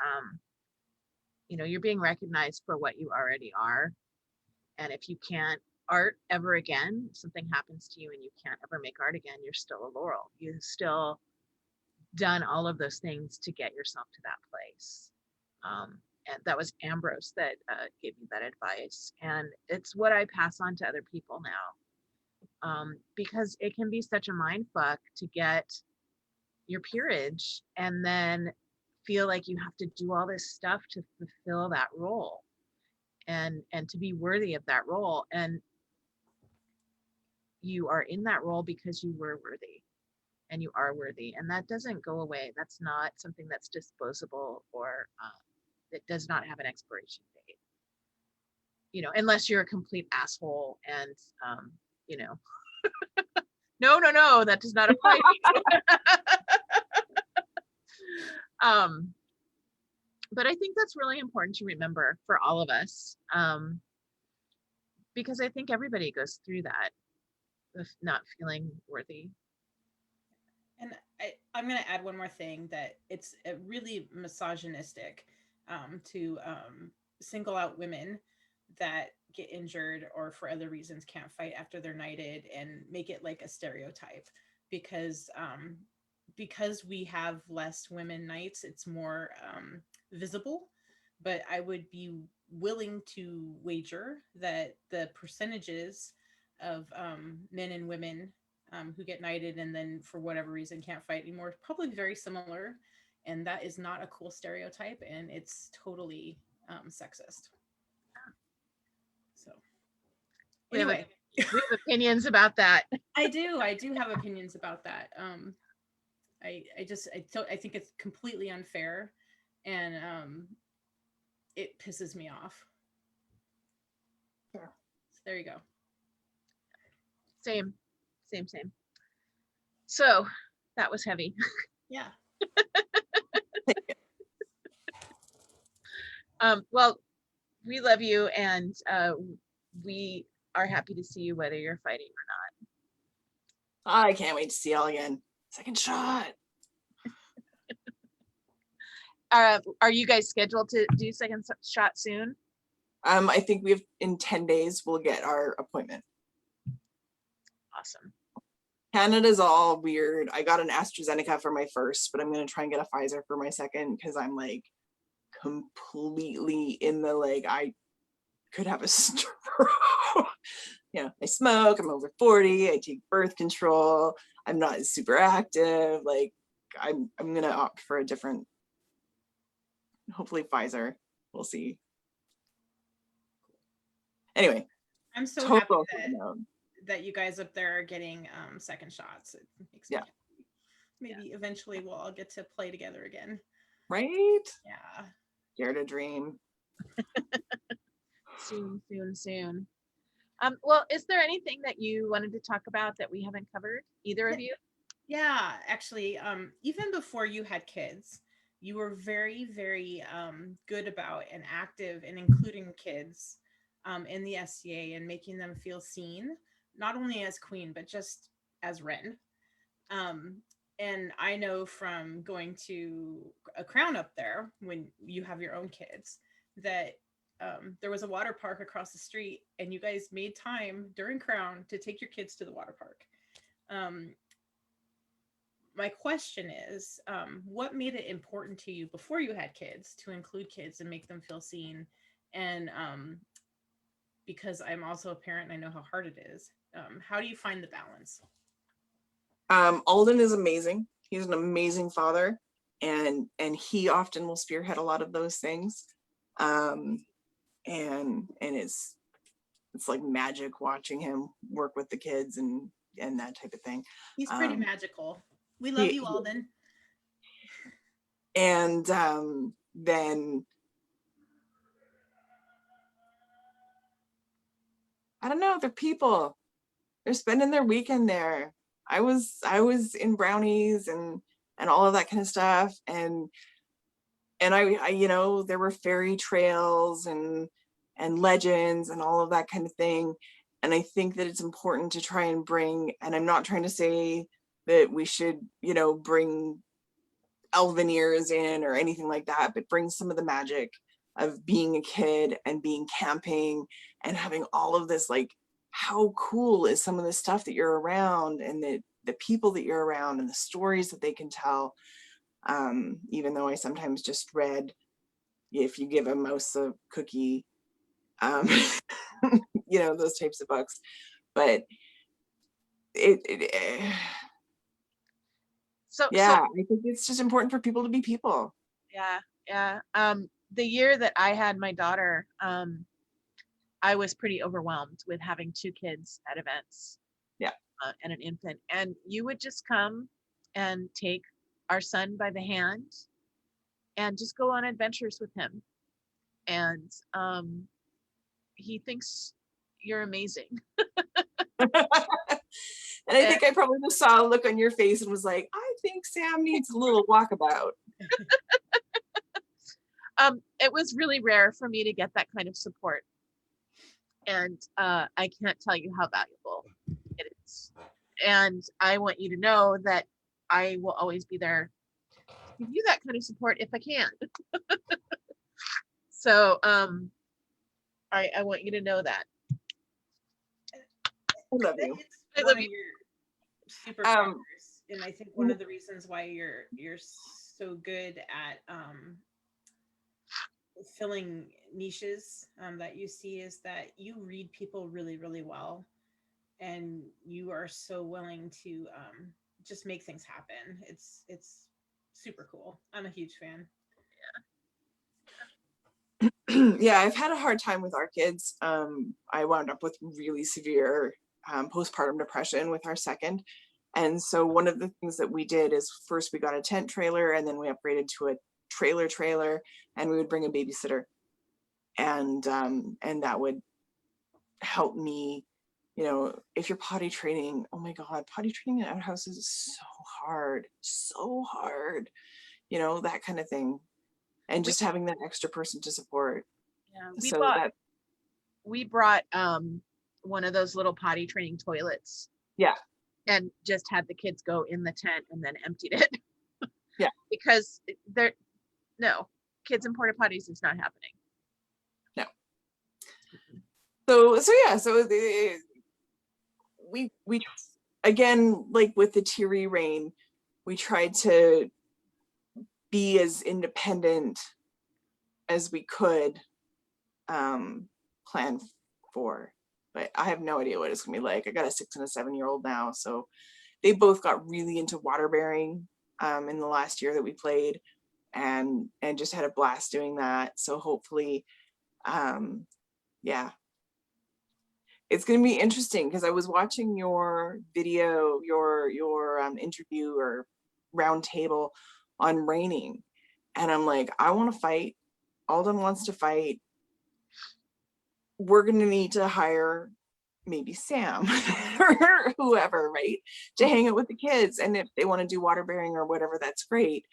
you're being recognized for what you already are. And if you can't art ever again, if something happens to you and you can't ever make art again, you're still a Laurel. You've still done all of those things to get yourself to that place. And that was Ambrose that gave me that advice. And it's what I pass on to other people now. Because it can be such a mind fuck to get your peerage and then feel like you have to do all this stuff to fulfill that role and to be worthy of that role. And you are in that role because you were worthy and you are worthy, and that doesn't go away. That's not something that's disposable or that does not have an expiration date, unless you're a complete asshole and no, that does not apply to you. But I think that's really important to remember for all of us, because I think everybody goes through that of not feeling worthy. And I'm going to add one more thing, that it's really misogynistic to single out women that get injured or for other reasons can't fight after they're knighted and make it like a stereotype, because we have less women knights, it's more visible. But I would be willing to wager that the percentages of men and women who get knighted and then for whatever reason can't fight anymore is probably very similar, and that is not a cool stereotype, and it's totally sexist. So anyway, we have opinions about that. I do have opinions about that. I think it's completely unfair, and it pisses me off. Yeah. So there you go. Same. So that was heavy. Yeah. Well, we love you, and we are happy to see you whether you're fighting or I can't wait to see y'all again. Second shot. Are you guys scheduled to do second shot soon? I think we have in 10 days we'll get our appointment. Awesome. Canada's all weird. I got an AstraZeneca for my first, but I'm going to try and get a Pfizer for my second because I'm like completely in the like, I could have a stroke. I smoke, I'm over 40, I take birth control, I'm not super active. Like I'm going to opt for a different, hopefully Pfizer. We'll see. Anyway, I'm so total happy that you guys up there are getting second shots. It makes me happy. Maybe eventually we'll all get to play together again. Right? Yeah. Dare to dream. Soon. Well, is there anything that you wanted to talk about that we haven't covered, either of you? Yeah, actually, even before you had kids, you were very, very good about and active in including kids in the SCA and making them feel seen, not only as queen, but just as Wrenn. And I know from going to a Crown up there when you have your own kids that there was a water park across the street, and you guys made time during Crown to take your kids to the water park. My question is, what made it important to you before you had kids to include kids and make them feel seen? And because I'm also a parent and I know how hard it is, how do you find the balance? Alden is amazing. He's an amazing father, and he often will spearhead a lot of those things. And it's like magic watching him work with the kids and that type of thing. He's pretty magical. We love you, Alden. And then I don't know, they're people. They're spending their weekend there. I was in Brownies and all of that kind of stuff, and I there were fairy trails and legends and all of that kind of thing. And I think that it's important to try and bring, and I'm not trying to say that we should, bring elven ears in or anything like that, but bring some of the magic of being a kid and being camping and having all of this, like, how cool is some of the stuff that you're around and the people that you're around and the stories that they can tell. Even though I sometimes just read, if you give a mouse a cookie, those types of books, but I think it's just important for people to be people. Yeah. The year that I had my daughter, I was pretty overwhelmed with having two kids at events. Yeah. And an infant, and you would just come and take our son by the hand and just go on adventures with him. And he thinks you're amazing. And I think I probably just saw a look on your face and was like, I think Sam needs a little walkabout. It was really rare for me to get that kind of support. And I can't tell you how valuable it is. And I want you to know that I will always be there to give you that kind of support if I can. So I want you to know that. I love you. I love you. Superpowers, and I think one of the reasons why you're so good at filling niches that you see is that you read people really, really well, and you are so willing to just make things happen. It's super cool. I'm a huge fan. Yeah, I've had a hard time with our kids. I wound up with really severe postpartum depression with our second. And so one of the things that we did is first we got a tent trailer, and then we upgraded to a trailer, and we would bring a babysitter. And that would help me, if you're potty training, oh my God, potty training in outhouses is so hard, that kind of thing. And just having that extra person to support. Yeah, we brought one of those little potty training toilets. Yeah. And just had the kids go in the tent and then emptied it. Yeah. Because kids in porta potties is not happening. No. So we again, like with the teary rain, we tried to be as independent as we could plan for. But I have no idea what it's gonna be like. I got a 6 and a 7-year-old now, so they both got really into water bearing in the last year that we played, and just had a blast doing that. So hopefully, yeah, it's going to be interesting, because I was watching your video, your interview or round table on raining, and I'm like, I want to fight. Alden wants to fight. We're going to need to hire maybe Sam or whoever, right, to hang out with the kids. And if they want to do water bearing or whatever, that's great.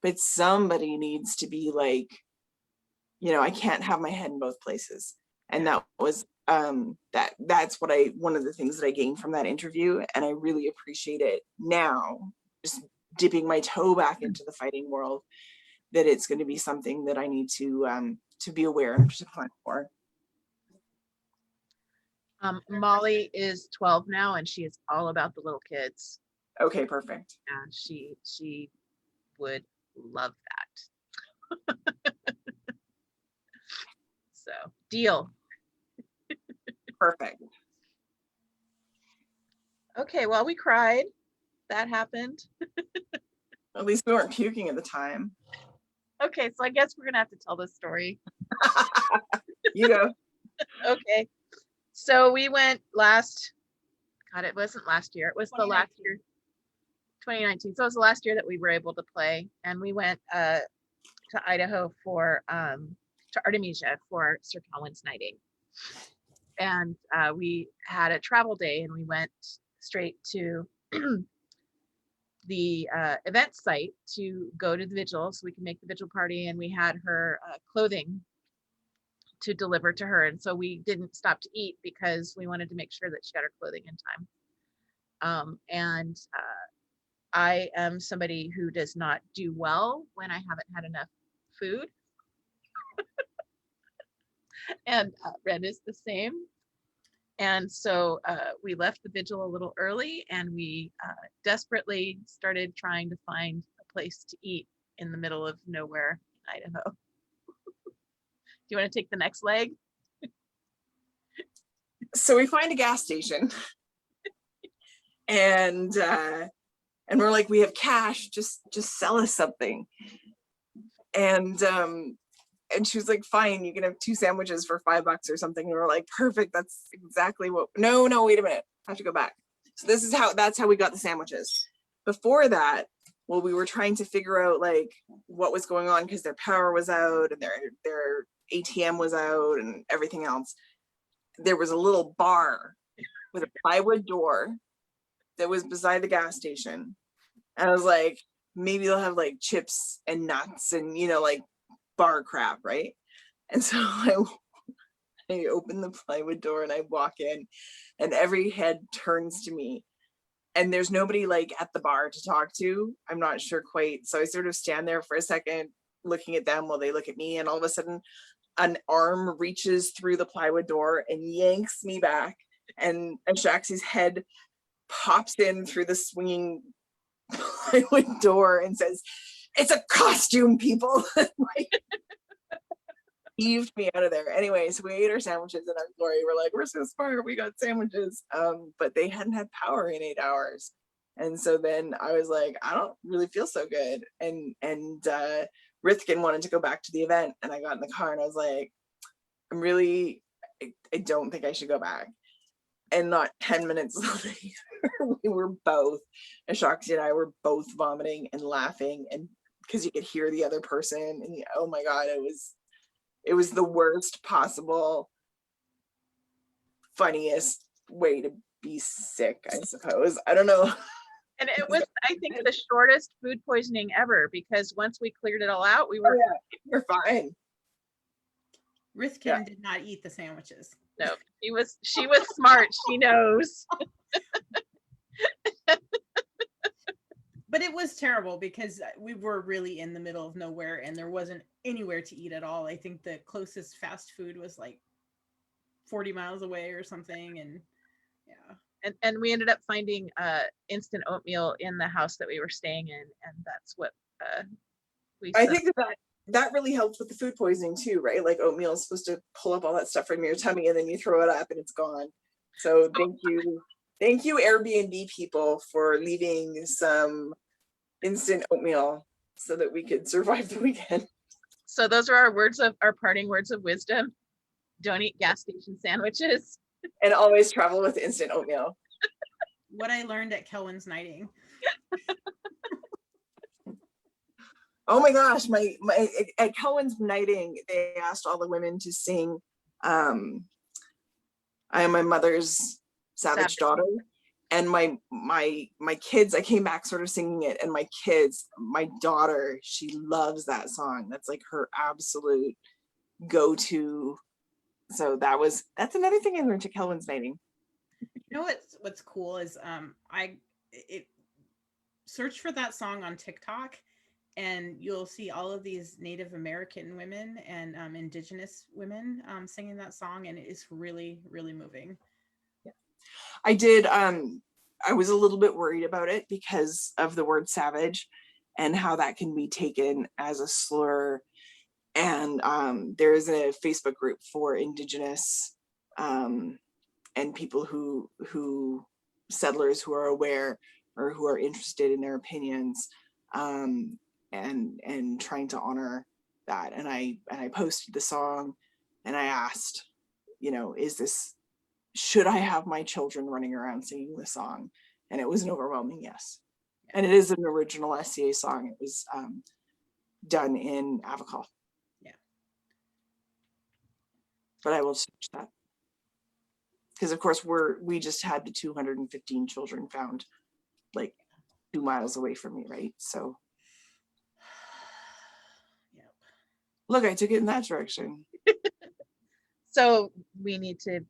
But somebody needs to be like, I can't have my head in both places. And that was that's what one of the things that I gained from that interview, and I really appreciate it now, just dipping my toe back into the fighting world, that it's going to be something that I need to be aware and to plan for. Molly is 12 now, and she is all about the little kids. Okay, perfect. Yeah, she would love that. So, deal. Perfect. Okay, well, we cried. That happened. At least we weren't puking at the time. Okay, so I guess we're gonna have to tell this story. You go. Okay, so we went it wasn't last year. It was the last year, 2019. So it was the last year that we were able to play, and we went to Idaho to Artemisia for Sir Colin's knighting. And we had a travel day, and we went straight to the event site to go to the vigil so we can make the vigil party. And we had her clothing to deliver to her. And so we didn't stop to eat because we wanted to make sure that she got her clothing in time. I am somebody who does not do well when I haven't had enough food. And Wrenn is the same. And so we left the vigil a little early, and we desperately started trying to find a place to eat in the middle of nowhere in Idaho. Do you want to take the next leg? So we find a gas station, and we're like, we have cash, just sell us something. And she was like, fine, you can have 2 sandwiches for $5 or something. And we're like, perfect, that's exactly what. No, wait a minute, I have to go back. So that's how we got the sandwiches. Before that, well, we were trying to figure out like what was going on, because their power was out and their ATM was out and everything else. There was a little bar with a plywood door that was beside the gas station. And I was like, maybe they'll have like chips and nuts and, like bar crap, right? And so I open the plywood door and I walk in, and every head turns to me, and there's nobody like at the bar to talk to. I'm not sure quite. So I sort of stand there for a second looking at them while they look at me, and all of a sudden an arm reaches through the plywood door and yanks me back, and Shaxie's head pops in through the swinging plywood door and says, "It's a costume, people." Like, heaved me out of there. Anyway, so we ate our sandwiches in our glory. We're like, we're so smart, we got sandwiches. But they hadn't had power in 8 hours. And so then I was like, I don't really feel so good. And Rithkin wanted to go back to the event, and I got in the car and I was like, I don't think I should go back. And not 10 minutes later, we were both, Shaxie and I were both vomiting and laughing, and because you could hear the other person, and oh my God, it was the worst possible, funniest way to be sick, I suppose. I don't know. And it was, I think, the shortest food poisoning ever, because once we cleared it all out, we were we're fine. Rithkin did not eat the sandwiches. No, she was smart. She knows. But it was terrible because we were really in the middle of nowhere and there wasn't anywhere to eat at all. I think the closest fast food was like 40 miles away or something. And yeah. And we ended up finding instant oatmeal in the house that we were staying in, and that's what we I said. think that really helps with the food poisoning too, right? Like oatmeal is supposed to pull up all that stuff from your tummy and then you throw it up and it's gone. So thank you Airbnb people for leaving some instant oatmeal so that we could survive the weekend. So those are our parting words of wisdom. Don't eat gas station sandwiches. And always travel with instant oatmeal. What I learned at Kelwyn's Knighting. Oh my gosh, my at Kelwyn's Knighting, they asked all the women to sing I Am My Mother's Savage Daughter. And my kids, I came back sort of singing it, and my daughter, she loves that song. That's like her absolute go-to. So that's another thing I learned at Kelwyn's Knighting. You know what's cool is search for that song on TikTok, and you'll see all of these Native American women and Indigenous women singing that song, and it is really, really moving. Yeah. I did. I was a little bit worried about it because of the word savage and how that can be taken as a slur. And there is a Facebook group for Indigenous and people who settlers who are aware or who are interested in their opinions, and trying to honor that. And I posted the song, and I asked, should I have my children running around singing the song? And it was an overwhelming yes. And it is an original SCA song. It was done in Avocal. Yeah. But I will search that. Because of course we just had the 215 children found like 2 miles away from me, right? So Yep. Look, I took it in that direction. So we need to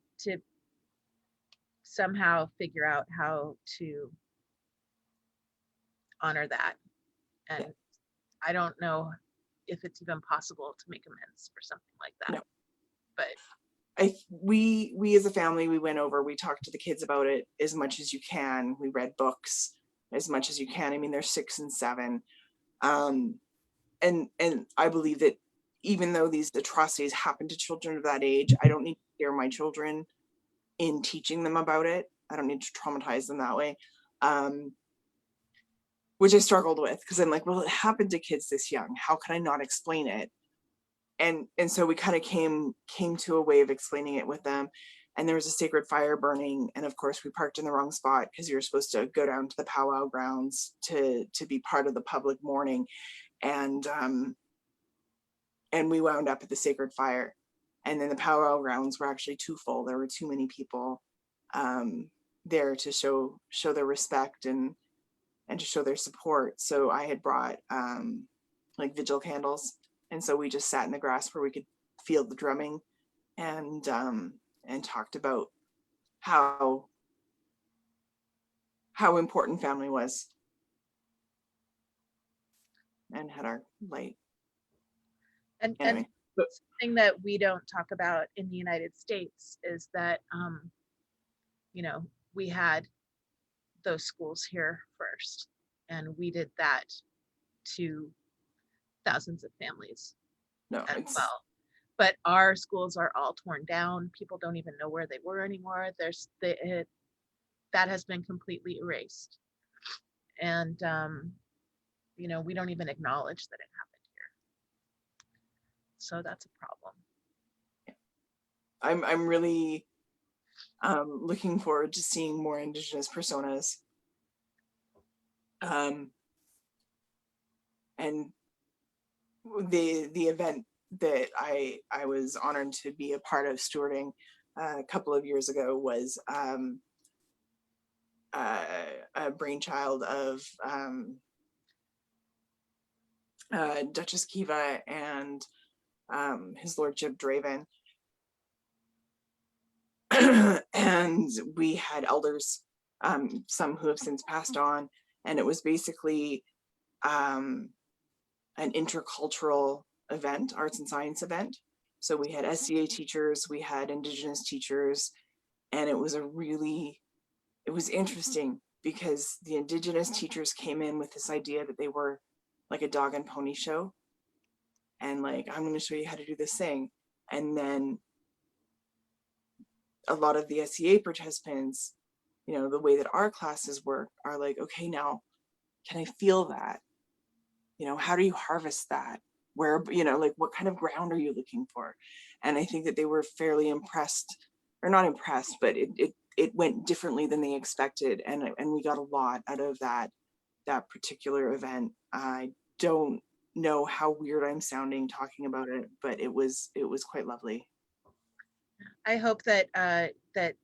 somehow figure out how to honor that. And yeah. I don't know if it's even possible to make amends for something like that. No. But we as a family, we went over, we talked to the kids about it as much as you can. We read books as much as you can. I mean, they're 6 and 7. And I believe that even though these atrocities happen to children of that age, I don't need to scare my children in teaching them about it. I don't need to traumatize them that way. Which I struggled with, because I'm like, well, it happened to kids this young. How can I not explain it? And so we kind of came to a way of explaining it with them. And there was a sacred fire burning. And of course we parked in the wrong spot because you're supposed to go down to the powwow grounds to be part of the public mourning. And we wound up at the sacred fire. And then the powwow grounds were actually too full. There were too many people there to show their respect and to show their support. So I had brought like vigil candles. And so we just sat in the grass where we could feel the drumming and talked about how important family was, and had our light. And anyway. Something that we don't talk about in the United States is that we had those schools here first, and we did that to thousands of families as well. But our schools are all torn down. People don't even know where they were anymore. That has been completely erased, and we don't even acknowledge that it happened here. So that's a problem. I'm really looking forward to seeing more Indigenous personas. And the event that I was honored to be a part of stewarding a couple of years ago was a brainchild of Duchess Kiva and His Lordship Draven. And we had elders, some who have since passed on, and it was basically an intercultural event, arts and science event. So we had SCA teachers, we had Indigenous teachers, and it was it was interesting because the Indigenous teachers came in with this idea that they were like a dog and pony show. And like, I'm going to show you how to do this thing. And then a lot of the SCA participants, you know, the way that our classes work are like, okay, now, can I feel that? You know, how do you harvest that? Where, you know, like what kind of ground are you looking for? And I think that they were fairly impressed, or not impressed, but it went differently than they expected. And we got a lot out of that particular event. I don't know how weird I'm sounding talking about it, but it was quite lovely. I hope that that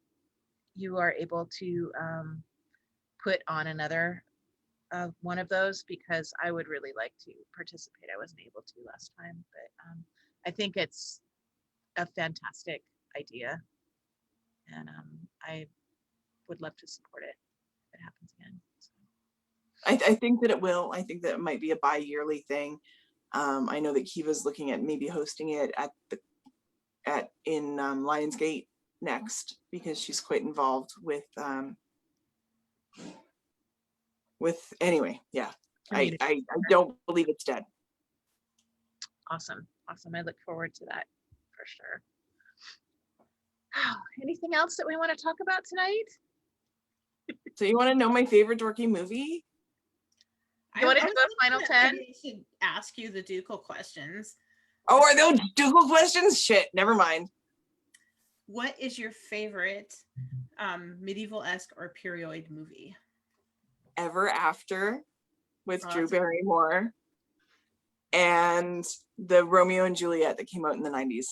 you are able to put on another one of those, because I would really like to participate. I wasn't able to last time, but I think it's a fantastic idea, and I would love to support it if it happens again. So. I think that it will. I think that it might be a bi-yearly thing. I know that Kiva's looking at maybe hosting it in Lionsgate next, because she's quite involved with anyway, yeah. I don't believe it's dead. Awesome. I look forward to that for sure. Anything else that we want to talk about tonight? So you want to know my favorite dorky movie? You want to do a final 10? I should ask you the ducal questions. Oh, are those ducal questions? Shit, never mind. What is your favorite medieval-esque or period movie? Ever After with Drew Barrymore, and the Romeo and Juliet that came out in the 90s.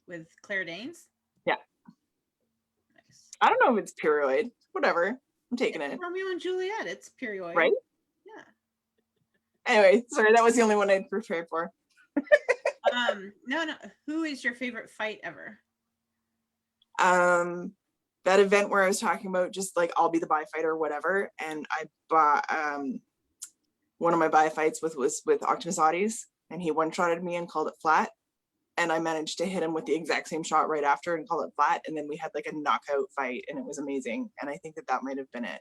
With Claire Danes? Yeah. Nice. I don't know if it's period. Whatever. I'm taking it. Romeo and Juliet, it's period. Right? Yeah. Anyway, sorry, that was the only one I'd prepared for. No. Who is your favorite fight ever? That event where I was talking about, just like I'll be the bi fighter or whatever, and I bought one of my bi fights was with Optimus Audis, and he one-shotted me and called it flat, and I managed to hit him with the exact same shot right after and call it flat, and then we had like a knockout fight, and it was amazing. And I think that might have been it.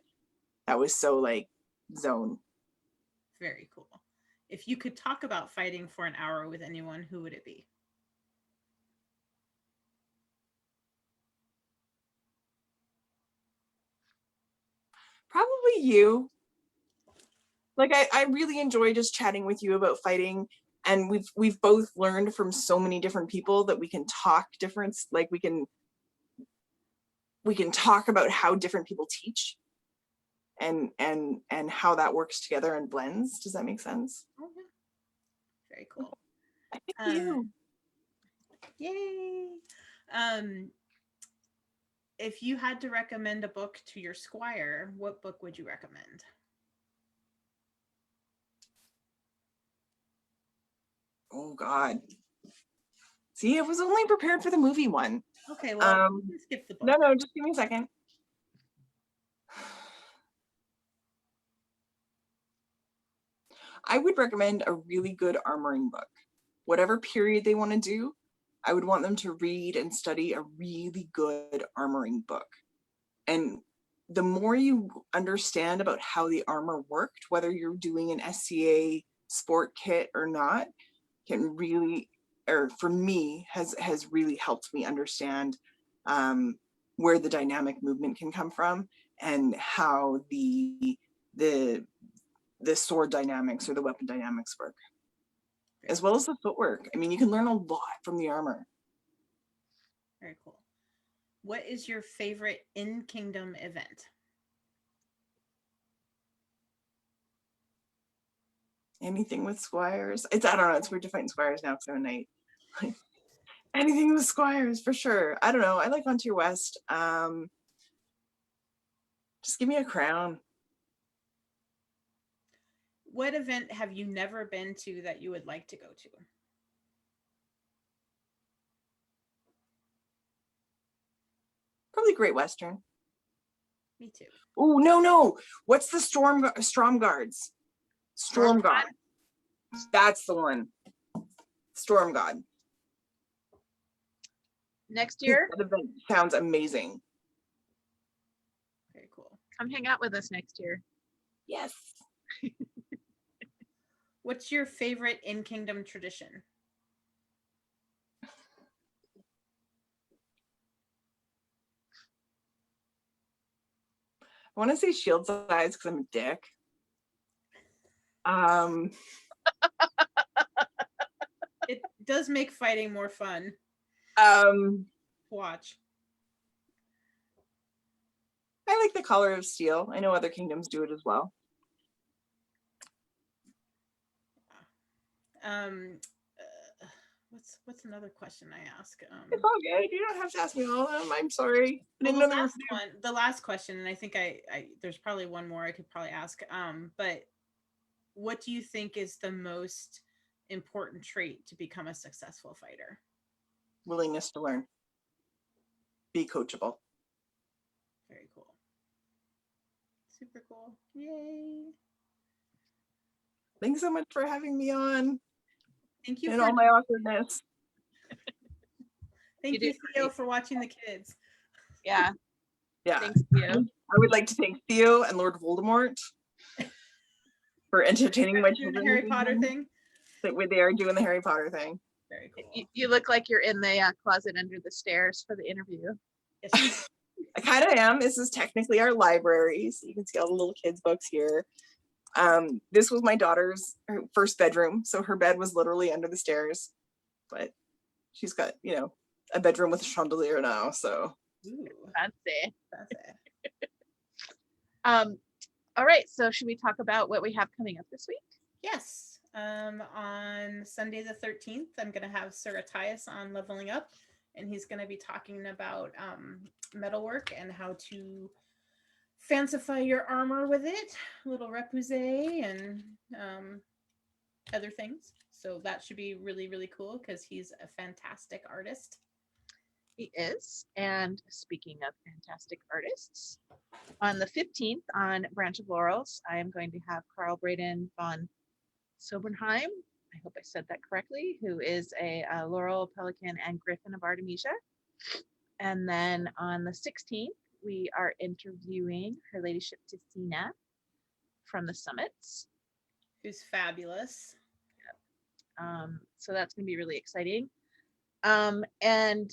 That was so like zone. Very cool. If you could talk about fighting for an hour with anyone, who would it be? Probably you. Like I really enjoy just chatting with you about fighting, and we've both learned from so many different people that we can talk different, like we can talk about how different people teach and how that works together and blends. Does that make sense? Oh, yeah. Very cool. Thank you. Yay. If you had to recommend a book to your squire, what book would you recommend? Oh God. See, I was only prepared for the movie one. Okay, well, skip the book. No, just give me a second. I would recommend a really good armoring book. Whatever period they want to do, I would want them to read and study a really good armoring book. And the more you understand about how the armor worked, whether you're doing an SCA sport kit or not, can really, or for me, has really helped me understand where the dynamic movement can come from, and how the sword dynamics or the weapon dynamics work, as well as the footwork. I mean, you can learn a lot from the armor. Very cool. What is your favorite in-kingdom event? Anything with squires. I don't know. It's weird to fight in squires now because I'm a knight. Anything with squires for sure. I don't know. I like Frontier West. Just give me a crown. What event have you never been to that you would like to go to? Probably Great Western. Me too. Oh, no. What's the Storm Guards? Storm God. That's the one. Storm God. Next year? That event sounds amazing. Come hang out with us next year. Yes. What's your favorite in-kingdom tradition? I want to say shield size because I'm a dick. It does make fighting more fun Um, to watch. I like the color of steel. I know other kingdoms do it as well. What's another question I ask? It's all good. You don't have to ask me all of them. I'm sorry. I Well, didn't the know they were last one, the last question, and I think I there's probably one more I could probably ask. But what do you think is the most important trait to become a successful fighter? willingness to learn. Be coachable. Very cool. Super cool. Yay. Thanks so much for having me on. Thank you And for all my awkwardness. thank You did you, Theo, great. for watching the kids. Yeah. Yeah. Thanks to you. I would like to thank Theo and Lord Voldemort for entertaining my Doing the children. Harry Potter thing. That way they are doing the Harry Potter thing. Very cool. You look like you're in the closet under the stairs for the interview. Yes. I kind of am. This is technically our library, so you can see all the little kids' books here. This was my daughter's her first bedroom, so her bed was literally under the stairs. But she's got, you know, a bedroom with a chandelier now, so. Ooh, Fancy. that's it. All right, so should we talk about what we have coming up this week? Yes. On Sunday the 13th, I'm going to have Sir Attias on Leveling Up, and he's going to be talking about metalwork and how to fancify your armor with it, a little repousse and other things. So that should be really, really cool because he's a fantastic artist. He is. And speaking of fantastic artists, on the 15th on Branch of Laurels, I am going to have Carl Braden von Sobernheim. I hope I said that correctly, who is a Laurel, Pelican, and Griffin of Artemisia. And then on the 16th, we are interviewing Her Ladyship Ticina from the Summits. Who's fabulous. So that's going to be really exciting. And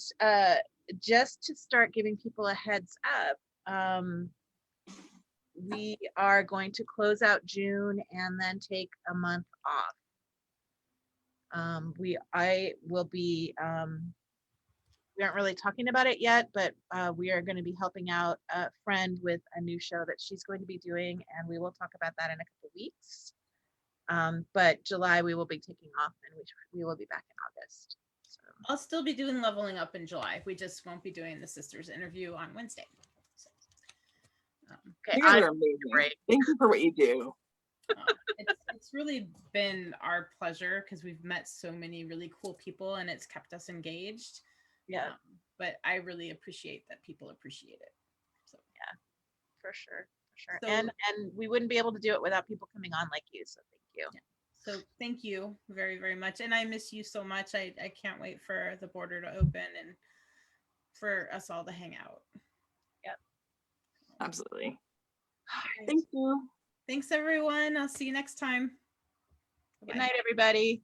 just to start giving people a heads up, we are going to close out June and then take a month off. I will be, we aren't really talking about it yet, but we are going to be helping out a friend with a new show that she's going to be doing, and we will talk about that in a couple weeks. But July we will be taking off, and we will be back in August. So. I'll still be doing Leveling Up in July. We just won't be doing the sisters interview on Wednesday. So, okay, you guys are amazing. Great. Thank you for what you do. It's really been our pleasure because we've met so many really cool people and it's kept us engaged. Yeah. But I really appreciate that people appreciate it. So yeah, for sure. For sure. So, and we wouldn't be able to do it without people coming on like you. So thank you. Yeah. So thank you very, very much. And I miss you so much. I can't wait for the border to open and for us all to hang out. Yep. Absolutely. Thank you. Thanks, everyone. I'll see you next time. Good night, everybody.